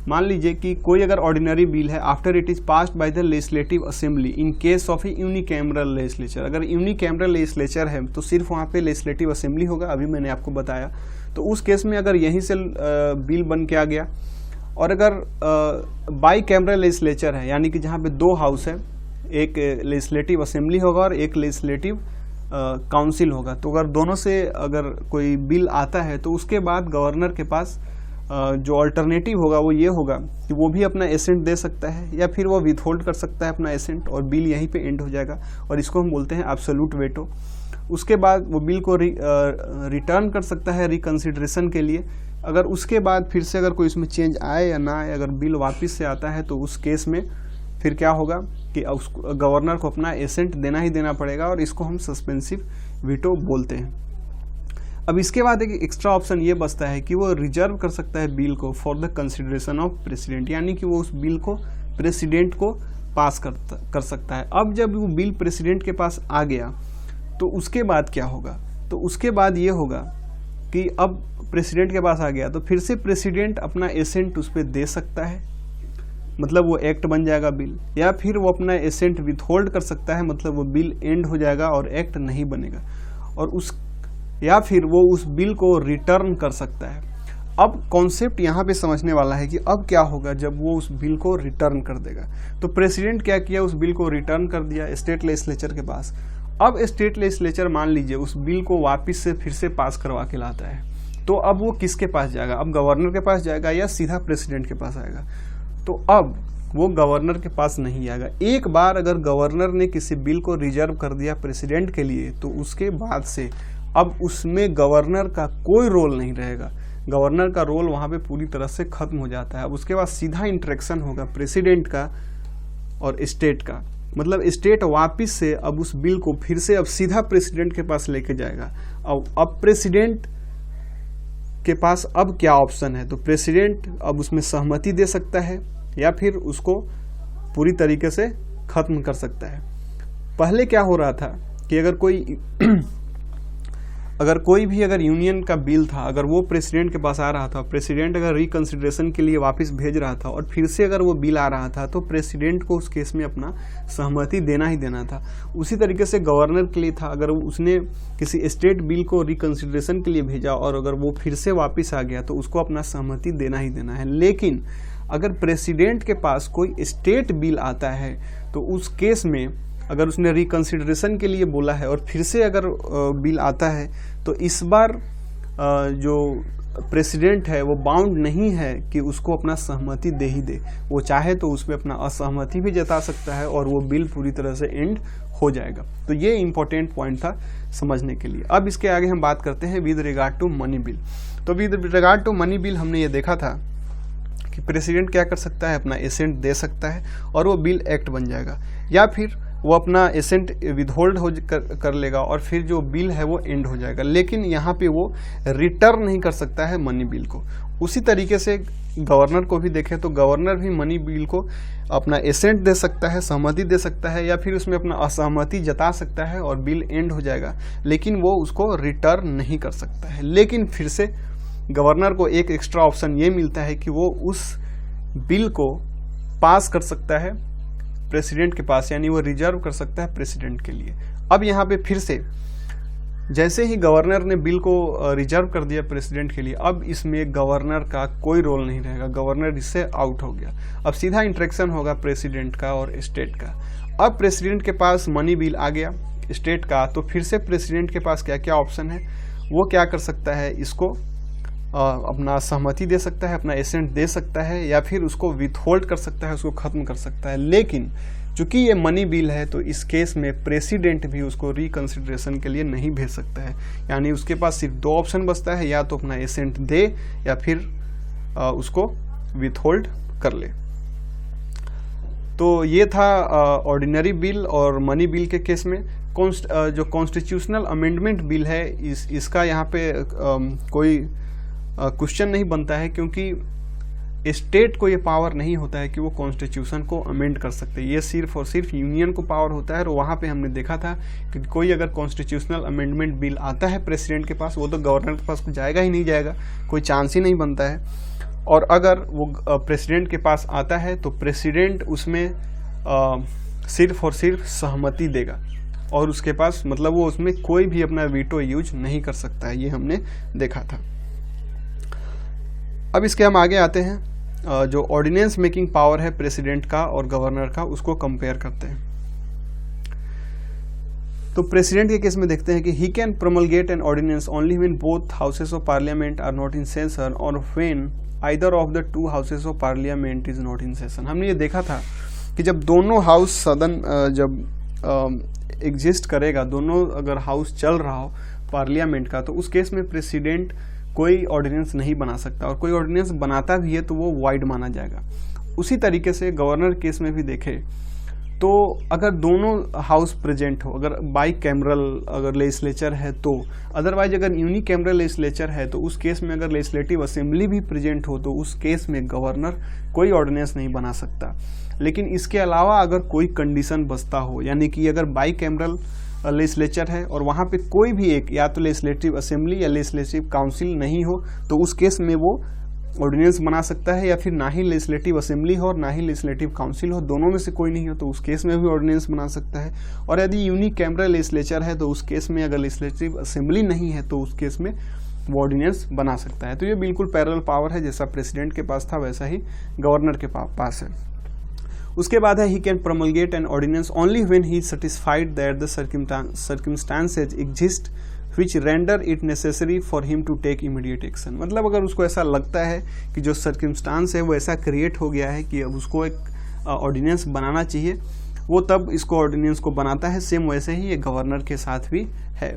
मान लीजिए कि कोई अगर ऑर्डिनरी बिल है, after it is passed by the legislative assembly in case of unicameral legislature, अगर यूनिकैमरल लेजिस्लेचर है तो सिर्फ वहाँ पे लेजिस्लेटिव असेंबली होगा, अभी मैंने आपको बताया। तो उस केस में अगर यहीं से बिल बन के आ गया, और अगर बाई कैमरल लेजिस्लेचर है, यानी कि जहाँ पे 2 हाउस है, एक लेजिस्लेटिव असेंबली होगा और एक लेजिस्लेटिव काउंसिल होगा, तो अगर दोनों से अगर कोई बिल आता है तो उसके बाद गवर्नर के पास जो अल्टरनेटिव होगा वो ये होगा कि वो भी अपना एसेंट दे सकता है या फिर वो विथहोल्ड कर सकता है अपना एसेंट और बिल यहीं पे एंड हो जाएगा, और इसको हम बोलते हैं एब्सोल्यूट वेटो। उसके बाद वो बिल को रिटर्न कर सकता है रिकंसिडरेशन के लिए। अगर उसके बाद फिर से अगर कोई इसमें चेंज आए या ना आए, अगर बिल वापस से आता है तो उस केस में फिर क्या होगा कि गवर्नर को अपना एसेंट देना ही देना पड़ेगा, और इसको हम सस्पेंसिव वीटो बोलते हैं। अब इसके बाद एक एक्स्ट्रा ऑप्शन ये बचता है कि वो रिजर्व कर सकता है बिल को for the consideration of president, यानी कि वो उस बिल को प्रेसिडेंट को पास कर सकता है। अब जब वो बिल प्रेसिडेंट के पास आ गया तो उसके बाद क्या होगा, तो उसके बाद ये होगा कि अब प्रेसिडेंट के पास आ गया तो फिर से प्रेसिडेंट अपना एसेंट उस पर दे सकता है, मतलब वो एक्ट बन जाएगा बिल, या फिर वो अपना एसेंट विथहोल्ड कर सकता है, मतलब वो बिल एंड हो जाएगा और एक्ट नहीं बनेगा, और या फिर वो उस बिल को रिटर्न कर सकता है। अब कॉन्सेप्ट यहाँ पे समझने वाला है कि अब क्या होगा जब वो उस बिल को रिटर्न कर देगा। तो प्रेसिडेंट क्या किया, उस बिल को रिटर्न कर दिया स्टेट लेजिस्लेचर के पास। अब स्टेट लेजिस्लेचर मान लीजिए उस बिल को वापस से फिर से पास करवा के लाता है, तो अब वो किसके पास जाएगा, अब गवर्नर के पास जाएगा या सीधा प्रेसिडेंट के पास आएगा। तो अब वो गवर्नर के पास नहीं आएगा। एक बार अगर गवर्नर ने किसी बिल को रिजर्व कर दिया प्रेसिडेंट के लिए तो उसके बाद से अब उसमें गवर्नर का कोई रोल नहीं रहेगा। गवर्नर का रोल वहाँ पे पूरी तरह से खत्म हो जाता है। अब उसके बाद सीधा इंटरेक्शन होगा प्रेसिडेंट का और स्टेट का, मतलब स्टेट वापस से अब उस बिल को फिर से अब सीधा प्रेसिडेंट के पास लेके जाएगा। अब प्रेसिडेंट के पास अब क्या ऑप्शन है, तो प्रेसिडेंट अब उसमें सहमति दे सकता है या फिर उसको पूरी तरीके से खत्म कर सकता है। पहले क्या हो रहा था कि अगर कोई भी यूनियन का बिल था, अगर वो प्रेसिडेंट के पास आ रहा था, प्रेसिडेंट अगर रिकंसिडरेशन के लिए वापस भेज रहा था और फिर से अगर वो बिल आ रहा था, तो प्रेसिडेंट को उस केस में अपना सहमति देना ही देना था। उसी तरीके से गवर्नर के लिए था, अगर उसने किसी स्टेट बिल को रिकंसिडरेशन के लिए भेजा और अगर वो फिर से वापस आ गया तो उसको अपना सहमति देना ही देना है। लेकिन अगर प्रेसिडेंट के पास कोई स्टेट बिल आता है तो उस केस में अगर उसने रिकंसिडरेशन के लिए बोला है और फिर से अगर बिल आता है तो इस बार जो प्रेसिडेंट है वो बाउंड नहीं है कि उसको अपना सहमति दे ही दे, वो चाहे तो उसमें अपना असहमति भी जता सकता है और वो बिल पूरी तरह से एंड हो जाएगा। तो ये इंपॉर्टेंट पॉइंट था समझने के लिए। अब इसके आगे हम बात करते हैं with regard to money bill. तो with regard to money bill हमने ये देखा था कि प्रेसिडेंट क्या कर सकता है, अपना एसेंट दे सकता है और वो बिल एक्ट बन जाएगा, या फिर वो अपना एसेंट विदहोल्ड कर लेगा और फिर जो बिल है वो एंड हो जाएगा। लेकिन यहाँ पे वो रिटर्न नहीं कर सकता है मनी बिल को। उसी तरीके से गवर्नर को भी देखें तो गवर्नर भी मनी बिल को अपना एसेंट दे सकता है, सहमति दे सकता है, या फिर उसमें अपना असहमति जता सकता है और बिल एंड हो जाएगा, लेकिन वो उसको रिटर्न नहीं कर सकता है। लेकिन फिर से गवर्नर को एक एक्स्ट्रा ऑप्शन ये मिलता है कि वो उस बिल को पास कर सकता है प्रेसिडेंट के पास, यानी वो रिजर्व कर सकता है प्रेसिडेंट के लिए। अब यहाँ पे फिर से जैसे ही गवर्नर ने बिल को रिजर्व कर दिया प्रेसिडेंट के लिए, अब इसमें गवर्नर का कोई रोल नहीं रहेगा, गवर्नर इससे आउट हो गया। अब सीधा इंटरेक्शन होगा प्रेसिडेंट का और स्टेट का। अब प्रेसिडेंट के पास मनी बिल आ गया स्टेट का, तो फिर से प्रेसिडेंट के पास क्या क्या ऑप्शन है, वो क्या कर सकता है, इसको अपना सहमति दे सकता है, अपना एसेंट दे सकता है, या फिर उसको विथहोल्ड कर सकता है, उसको खत्म कर सकता है। लेकिन चूंकि ये मनी बिल है तो इस केस में प्रेसिडेंट भी उसको रिकंसिडरेशन के लिए नहीं भेज सकता है, यानी उसके पास सिर्फ दो ऑप्शन बचता है, या तो अपना एसेंट दे या फिर उसको विथहोल्ड कर ले। तो ये था ऑर्डिनरी बिल और मनी बिल के केस में। जो कॉन्स्टिट्यूशनल अमेंडमेंट बिल है इसका यहाँ पे कोई क्वेश्चन नहीं बनता है, क्योंकि स्टेट को ये पावर नहीं होता है कि वो कॉन्स्टिट्यूशन को अमेंड कर सकते। ये सिर्फ और सिर्फ यूनियन को पावर होता है। और वहाँ पे हमने देखा था कि कोई अगर कॉन्स्टिट्यूशनल अमेंडमेंट बिल आता है प्रेसिडेंट के पास, वो तो गवर्नर के पास जाएगा ही नहीं जाएगा, कोई चांस ही नहीं बनता है। और अगर वो प्रेसिडेंट के पास आता है तो प्रेसिडेंट उसमें सिर्फ और सिर्फ सहमति देगा और उसके पास मतलब वो उसमें कोई भी अपना वीटो यूज नहीं कर सकता है, ये हमने देखा था। अब इसके हम आगे आते हैं, जो ऑर्डिनेंस मेकिंग पावर है प्रेसिडेंट का और गवर्नर का, उसको कंपेयर करते हैं। तो प्रेसिडेंट के केस में देखते हैं कि he can promulgate an ordinance only when both houses of parliament are not in session और when either of the two houses of parliament is not in session. हमने ये देखा था कि जब दोनों हाउस सदन जब एग्जिस्ट करेगा, दोनों अगर हाउस चल रहा हो पार्लियामेंट का, तो उस केस में प्रेसिडेंट कोई ऑर्डिनेंस नहीं बना सकता, और कोई ऑर्डिनेंस बनाता भी है तो वो वाइड माना जाएगा। उसी तरीके से गवर्नर केस में भी देखें तो अगर दोनों हाउस प्रेजेंट हो, अगर बाई कैमरल अगर लेजिस्लेचर है तो, अदरवाइज अगर यूनी कैमरल लेजिस्लेचर है तो उस केस में अगर लेजिस्लेटिव असेंबली भी प्रेजेंट हो तो उस केस में गवर्नर कोई ऑर्डिनेंस नहीं बना सकता। लेकिन इसके अलावा अगर कोई कंडीशन बचता हो, यानी कि अगर बाई कैमरल लेजिस्लेचर है और वहाँ पे कोई भी एक या तो लेजिस्लेटिव असेंबली या लेजिस्लेटिव काउंसिल नहीं हो, तो उस केस में वो ऑर्डिनेंस बना सकता है, या फिर ना ही लेजिस्लेटिव असेंबली हो और ना ही लेजिस्लेटिव काउंसिल हो, दोनों में से कोई नहीं हो तो उस केस में भी ऑर्डिनेंस बना सकता है। और यदि यूनी कैमरल लेजिस्लेचर है तो उस केस में अगर लेजिस्लेटिव असेंबली नहीं है तो उस केस में वो ऑर्डिनेंस बना सकता है। तो ये बिल्कुल पैरेलल पावर है, जैसा प्रेसिडेंट के पास था वैसा ही गवर्नर के पास है। उसके बाद है he can promulgate an ordinance only when he satisfied that the circumstances exist which render it necessary for him to take immediate action। मतलब अगर उसको ऐसा लगता है कि जो सर्कमस्टांस है वो ऐसा क्रिएट हो गया है कि अब उसको एक ऑर्डिनेंस बनाना चाहिए, वो तब इसको ऑर्डिनेंस को बनाता है। सेम वैसे ही ये गवर्नर के साथ भी है।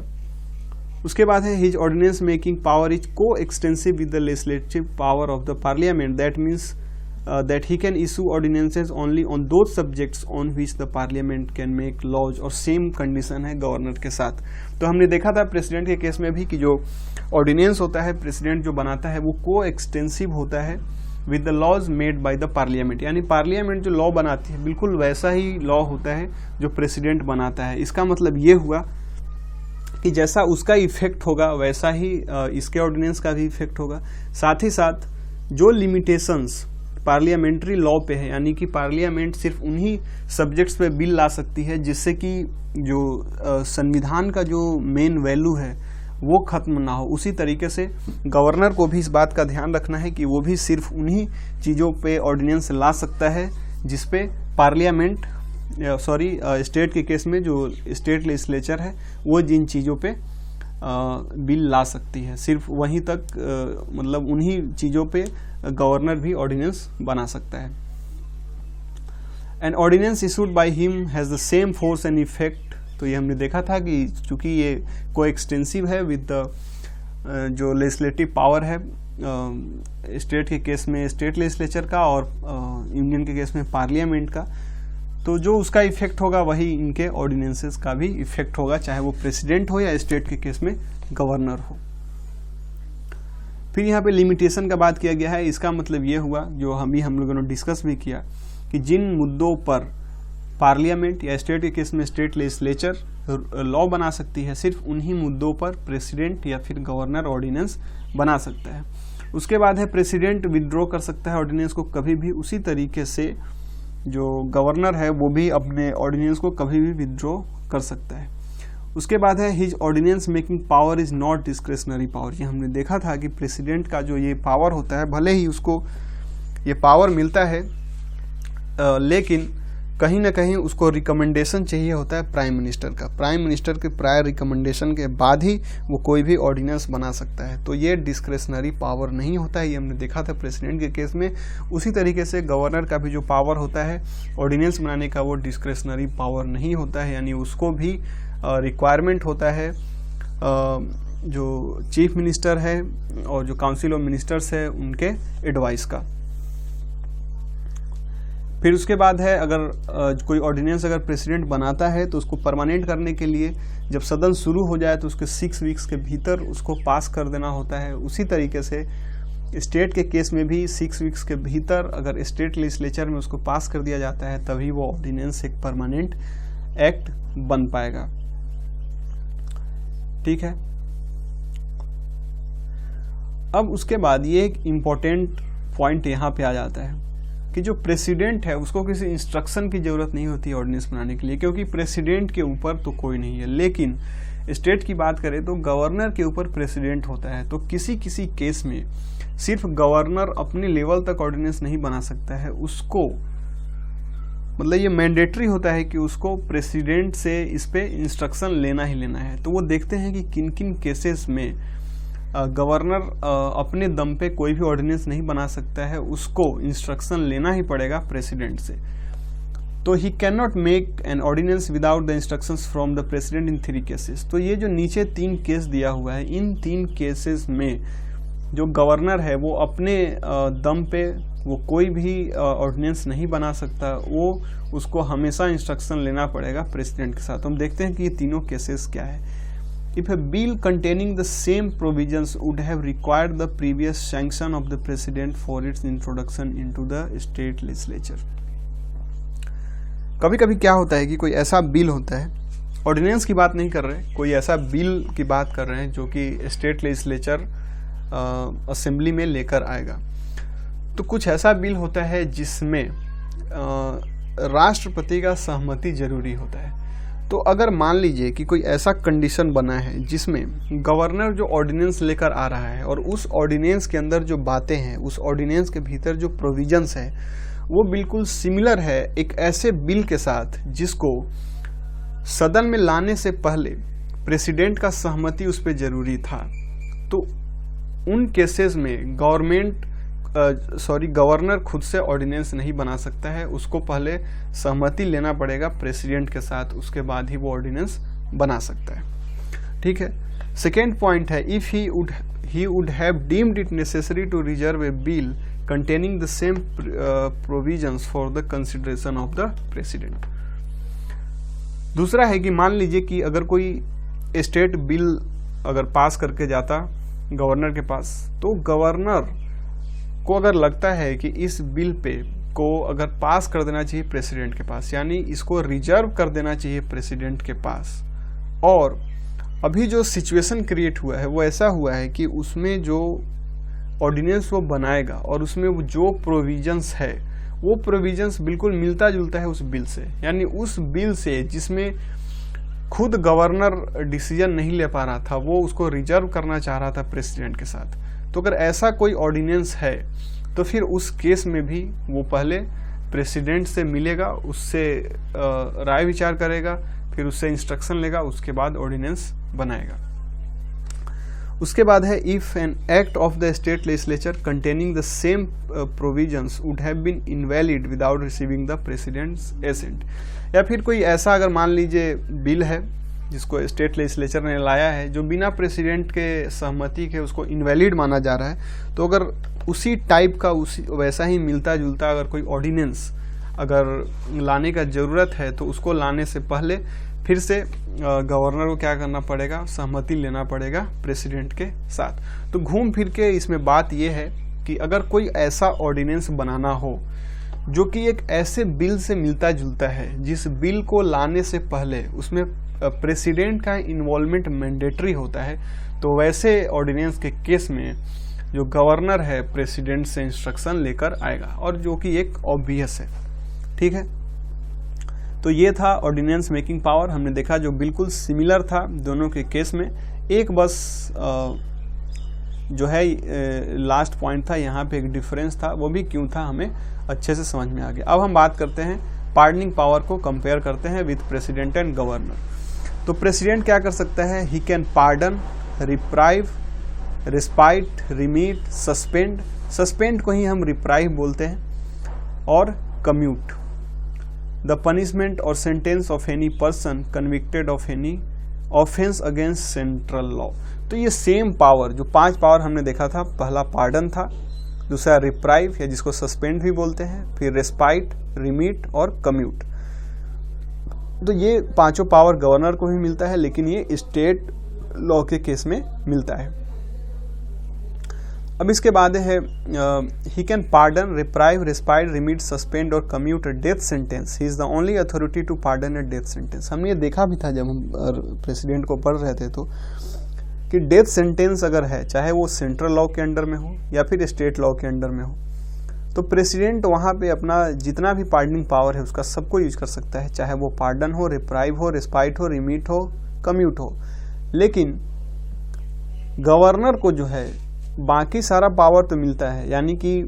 उसके बाद है his ordinance making power is coextensive with the legislative power of the parliament, that means that he can issue ordinances only on those subjects on which the parliament can make laws, और same condition है governor के साथ। तो हमने देखा था president के case में भी कि जो ऑर्डिनेंस होता है प्रेसिडेंट जो बनाता है वो को एक्सटेंसिव होता है with the laws made by the parliament, यानी पार्लियामेंट जो लॉ बनाती है बिल्कुल वैसा ही लॉ होता है जो प्रेसिडेंट बनाता है। इसका मतलब ये हुआ कि जैसा उसका इफेक्ट होगा वैसा ही इसके ऑर्डिनेंस का भी इफेक्ट होगा। साथ ही साथ जो लिमिटेशंस पार्लियामेंट्री लॉ पे है, यानी कि पार्लियामेंट सिर्फ उन्हीं सब्जेक्ट्स पे बिल ला सकती है जिससे कि जो संविधान का जो मेन वैल्यू है वो खत्म ना हो, उसी तरीके से गवर्नर को भी इस बात का ध्यान रखना है कि वो भी सिर्फ उन्हीं चीज़ों पे ऑर्डिनेंस ला सकता है जिस पे पार्लियामेंट स्टेट के केस में जो स्टेट लेजिस्लेचर है वो जिन चीज़ों पे बिल ला सकती है, सिर्फ वहीं तक मतलब उन्हीं चीज़ों पे गवर्नर भी ऑर्डिनेंस बना सकता है। An ordinance issued by him has the same force and effect, तो ये हमने देखा था कि चूंकि ये को एक्सटेंसिव है विद द जो लेजिस्लेटिव पावर है स्टेट के केस में स्टेट लेजिस्लेचर का और यूनियन के केस में पार्लियामेंट का, तो जो उसका इफेक्ट होगा वही इनके ऑर्डिनेंसेस का भी इफेक्ट होगा, चाहे वो प्रेसिडेंट हो या स्टेट के केस में गवर्नर हो। फिर यहाँ पे लिमिटेशन का बात किया गया है, इसका मतलब ये हुआ जो हम लोगों ने डिस्कस भी किया कि जिन मुद्दों पर पार्लियामेंट या स्टेट के केस में स्टेट लेजिस्लेचर लॉ बना सकती है, सिर्फ उन्हीं मुद्दों पर प्रेसिडेंट या फिर गवर्नर ऑर्डिनेंस बना सकता है। उसके बाद है प्रेसिडेंट विदड्रॉ कर सकता है ऑर्डिनेंस को कभी भी, उसी तरीके से जो गवर्नर है वो भी अपने ऑर्डिनेंस को कभी भी विदड्रॉ कर सकता है। उसके बाद है his ordinance making power is not discretionary power, ये हमने देखा था कि प्रेसिडेंट का जो ये पावर होता है भले ही उसको ये पावर मिलता है लेकिन कहीं ना कहीं उसको रिकमेंडेशन चाहिए होता है प्राइम मिनिस्टर का, प्राइम मिनिस्टर के प्रायर रिकमेंडेशन के बाद ही वो कोई भी ऑर्डिनेंस बना सकता है, तो ये डिस्क्रेशनरी पावर नहीं होता है, ये हमने देखा था प्रेसिडेंट के केस में। उसी तरीके से गवर्नर का भी जो पावर होता है ऑर्डिनेंस बनाने का वो डिस्क्रेशनरी पावर नहीं होता है, यानी उसको भी रिक्वायरमेंट होता है जो चीफ मिनिस्टर है और जो काउंसिल ऑफ मिनिस्टर्स है उनके एडवाइस का। फिर उसके बाद है अगर कोई ऑर्डिनेंस अगर प्रेसिडेंट बनाता है तो उसको परमानेंट करने के लिए जब सदन शुरू हो जाए तो उसके 6 वीक्स के भीतर उसको पास कर देना होता है। उसी तरीके से स्टेट के केस में भी 6 वीक्स के भीतर अगर स्टेट लेजिस्लेचर में उसको पास कर दिया जाता है तभी वो ऑर्डिनेंस एक परमानेंट एक्ट बन पाएगा। ठीक है, अब उसके बाद ये एक इम्पोर्टेंट पॉइंट यहाँ पे आ जाता है कि जो प्रेसिडेंट है उसको किसी इंस्ट्रक्शन की जरूरत नहीं होती ऑर्डिनेंस बनाने के लिए, क्योंकि प्रेसिडेंट के ऊपर तो कोई नहीं है। लेकिन स्टेट की बात करें तो गवर्नर के ऊपर प्रेसिडेंट होता है, तो किसी किसी केस में सिर्फ गवर्नर अपने लेवल तक ऑर्डिनेंस नहीं बना सकता है, उसको मतलब ये मैंडेटरी होता है कि उसको प्रेसिडेंट से इस पे इंस्ट्रक्शन लेना ही लेना है। तो वो देखते हैं कि किन किन केसेस में गवर्नर अपने दम पे कोई भी ऑर्डिनेंस नहीं बना सकता है, उसको इंस्ट्रक्शन लेना ही पड़ेगा प्रेसिडेंट से। तो he can not make an ordinance without the instructions from the president in 3 cases. तो ये जो नीचे 3 केस दिया हुआ है, इन 3 केसेस में जो गवर्नर है वो अपने दम पे वो कोई भी ऑर्डिनेंस नहीं बना सकता, वो उसको हमेशा इंस्ट्रक्शन लेना पड़ेगा प्रेसिडेंट के साथ। हम देखते हैं कि ये तीनों केसेस क्या है। If a bill containing the same provisions would have required the previous sanction of the president for its introduction into the state legislature। कभी कभी क्या होता है कि कोई ऐसा बिल होता है, ऑर्डिनेंस की बात नहीं कर रहे, कोई ऐसा बिल की बात कर रहे हैं जो कि स्टेट लेजिस्लेचर असेंबली में लेकर आएगा। तो कुछ ऐसा बिल होता है जिसमें राष्ट्रपति का सहमति जरूरी होता है। तो अगर मान लीजिए कि कोई ऐसा कंडीशन बना है जिसमें गवर्नर जो ऑर्डिनेंस लेकर आ रहा है और उस ऑर्डिनेंस के अंदर जो बातें हैं, उस ऑर्डिनेंस के भीतर जो प्रोविजंस है वो बिल्कुल सिमिलर है एक ऐसे बिल के साथ जिसको सदन में लाने से पहले प्रेसिडेंट का सहमति उस पर जरूरी था, तो उन केसेस में गवर्नर खुद से ऑर्डिनेंस नहीं बना सकता है, उसको पहले सहमति लेना पड़ेगा प्रेसिडेंट के साथ, उसके बाद ही वो ऑर्डिनेंस बना सकता है। ठीक है, सेकेंड पॉइंट है, if he would have deemed it necessary to reserve a bill containing the same provisions for the consideration of the president. दूसरा है कि मान लीजिए कि अगर कोई स्टेट बिल अगर पास करके जाता गवर्नर के पास, तो गवर्नर को अगर लगता है कि इस बिल पे को अगर पास कर देना चाहिए प्रेसिडेंट के पास, यानी इसको रिजर्व कर देना चाहिए प्रेसिडेंट के पास, और अभी जो सिचुएशन क्रिएट हुआ है वो ऐसा हुआ है कि उसमें जो ऑर्डिनेंस वो बनाएगा और उसमें वो जो प्रोविजंस है वो प्रोविजंस बिल्कुल मिलता जुलता है उस बिल से, यानी उस बिल से जिसमें खुद गवर्नर डिसीजन नहीं ले पा रहा था वो उसको रिजर्व करना चाह रहा था प्रेसिडेंट के साथ। तो अगर ऐसा कोई ऑर्डिनेंस है तो फिर उस केस में भी वो पहले प्रेसिडेंट से मिलेगा, उससे राय विचार करेगा, फिर उससे इंस्ट्रक्शन लेगा, उसके बाद ऑर्डिनेंस बनाएगा। उसके बाद है, if an act of the state legislature containing the same provisions would have been invalid without receiving the president's assent, या फिर कोई ऐसा अगर मान लीजिए बिल है जिसको स्टेट लेजिस्लेचर ने लाया है जो बिना प्रेसिडेंट के सहमति के उसको इनवैलिड माना जा रहा है, तो अगर उसी टाइप का उसी वैसा ही मिलता जुलता अगर कोई ऑर्डिनेंस अगर लाने का ज़रूरत है तो उसको लाने से पहले फिर से गवर्नर को क्या करना पड़ेगा, सहमति लेना पड़ेगा प्रेसिडेंट के साथ। तो घूम फिर के इसमें बात यह है कि अगर कोई ऐसा ऑर्डिनेंस बनाना हो जो कि एक ऐसे बिल से मिलता जुलता है जिस बिल को लाने से पहले उसमें प्रेसिडेंट का इन्वॉल्वमेंट मैंडेटरी होता है, तो वैसे ऑर्डिनेंस के केस में जो गवर्नर है प्रेसिडेंट से इंस्ट्रक्शन लेकर आएगा, और जो कि एक ऑब्वियस है। ठीक है, तो ये था ऑर्डिनेंस मेकिंग पावर। हमने देखा जो बिल्कुल सिमिलर था दोनों के केस में, एक बस जो है लास्ट पॉइंट था, यहाँ पे एक डिफरेंस था, वो भी क्यों था हमें अच्छे से समझ में आ गया। अब हम बात करते हैं पार्डनिंग पावर को कंपेयर करते हैं विद प्रेसिडेंट एंड गवर्नर। तो प्रेसिडेंट क्या कर सकता है, he can pardon, reprieve, respite, remit, suspend, suspend को ही हम रिप्राइव बोलते हैं, और कम्यूट द पनिशमेंट और sentence of any person convicted of any offence against central law. तो ये सेम पावर, जो 5 पावर हमने देखा था, पहला पार्डन था, दूसरा रिप्राइव या जिसको सस्पेंड भी बोलते हैं, फिर रेस्पाइट, रिमीट और कम्यूट। तो ये 5 पावर गवर्नर को ही मिलता है, लेकिन ये स्टेट लॉ के केस में मिलता है। अब इसके बाद है he can pardon, reprieve, respite, remit, suspend और commute a death sentence. He is the only authority to pardon a death sentence. हमने ये देखा भी था जब हम प्रेसिडेंट को पढ़ रहे थे, तो कि डेथ सेंटेंस अगर है, चाहे वो सेंट्रल लॉ के अंडर में हो या फिर स्टेट लॉ के अंडर में हो, तो प्रेसिडेंट वहाँ पे अपना जितना भी पार्डनिंग पावर है उसका सबको यूज कर सकता है, चाहे वो पार्डन हो, रिप्राइव हो, रेस्पाइट हो, रिमीट हो, कम्यूट हो। लेकिन गवर्नर को जो है बाकी सारा पावर तो मिलता है, यानी कि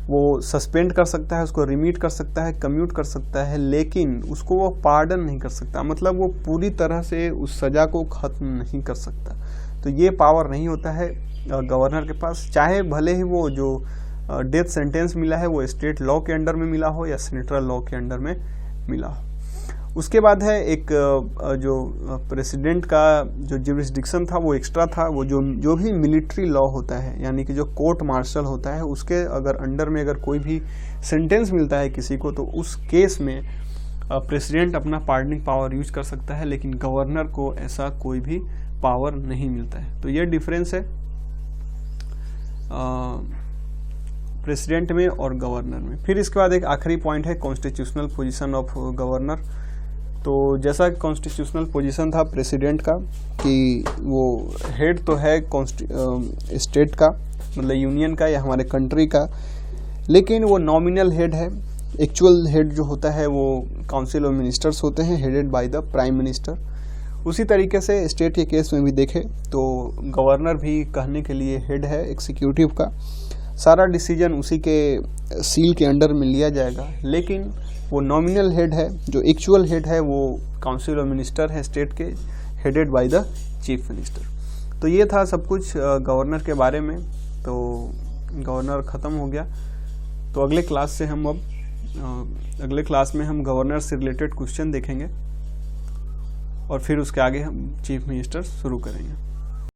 वो सस्पेंड कर सकता है, उसको रिमीट कर सकता है, कम्यूट कर सकता है, लेकिन उसको वो पार्डन नहीं कर सकता, मतलब वो पूरी तरह से उस सजा को खत्म नहीं कर सकता। तो ये पावर नहीं होता है गवर्नर के पास, चाहे भले ही वो जो डेथ सेंटेंस मिला है वो स्टेट लॉ के अंडर में मिला हो या सेंट्रल लॉ के अंडर में मिला हो। उसके बाद है एक जो प्रेसिडेंट का जो जुरिस्डिक्शन था वो एक्स्ट्रा था, वो जो भी मिलिट्री लॉ होता है, यानी कि जो कोर्ट मार्शल होता है, उसके अगर अंडर में अगर कोई भी सेंटेंस मिलता है किसी को, तो उस केस में प्रेसिडेंट अपना पार्डनिंग पावर यूज कर सकता है, लेकिन गवर्नर को ऐसा कोई भी पावर नहीं मिलता है। तो ये डिफरेंस है प्रेसिडेंट में और गवर्नर में। फिर इसके बाद एक आखिरी पॉइंट है कॉन्स्टिट्यूशनल पोजीशन ऑफ गवर्नर। तो जैसा कॉन्स्टिट्यूशनल पोजीशन था प्रेसिडेंट का कि वो हेड तो है स्टेट का, मतलब यूनियन का या हमारे कंट्री का, लेकिन वो नॉमिनल हेड है। एक्चुअल हेड जो होता है वो काउंसिल ऑफ मिनिस्टर्स होते हैं, headed by the prime minister. उसी तरीके से स्टेट के केस में भी देखें तो गवर्नर भी कहने के लिए हेड है एग्जीक्यूटिव का, सारा डिसीजन उसी के सील के अंडर में लिया जाएगा, लेकिन वो नॉमिनल हेड है, जो एक्चुअल हेड है वो काउंसिल ऑफ मिनिस्टर है स्टेट के, headed by the chief minister. तो ये था सब कुछ गवर्नर के बारे में। तो गवर्नर ख़त्म हो गया। तो अगले क्लास से हम अगले क्लास में हम गवर्नर से रिलेटेड क्वेश्चन देखेंगे और फिर उसके आगे हम चीफ मिनिस्टर शुरू करेंगे।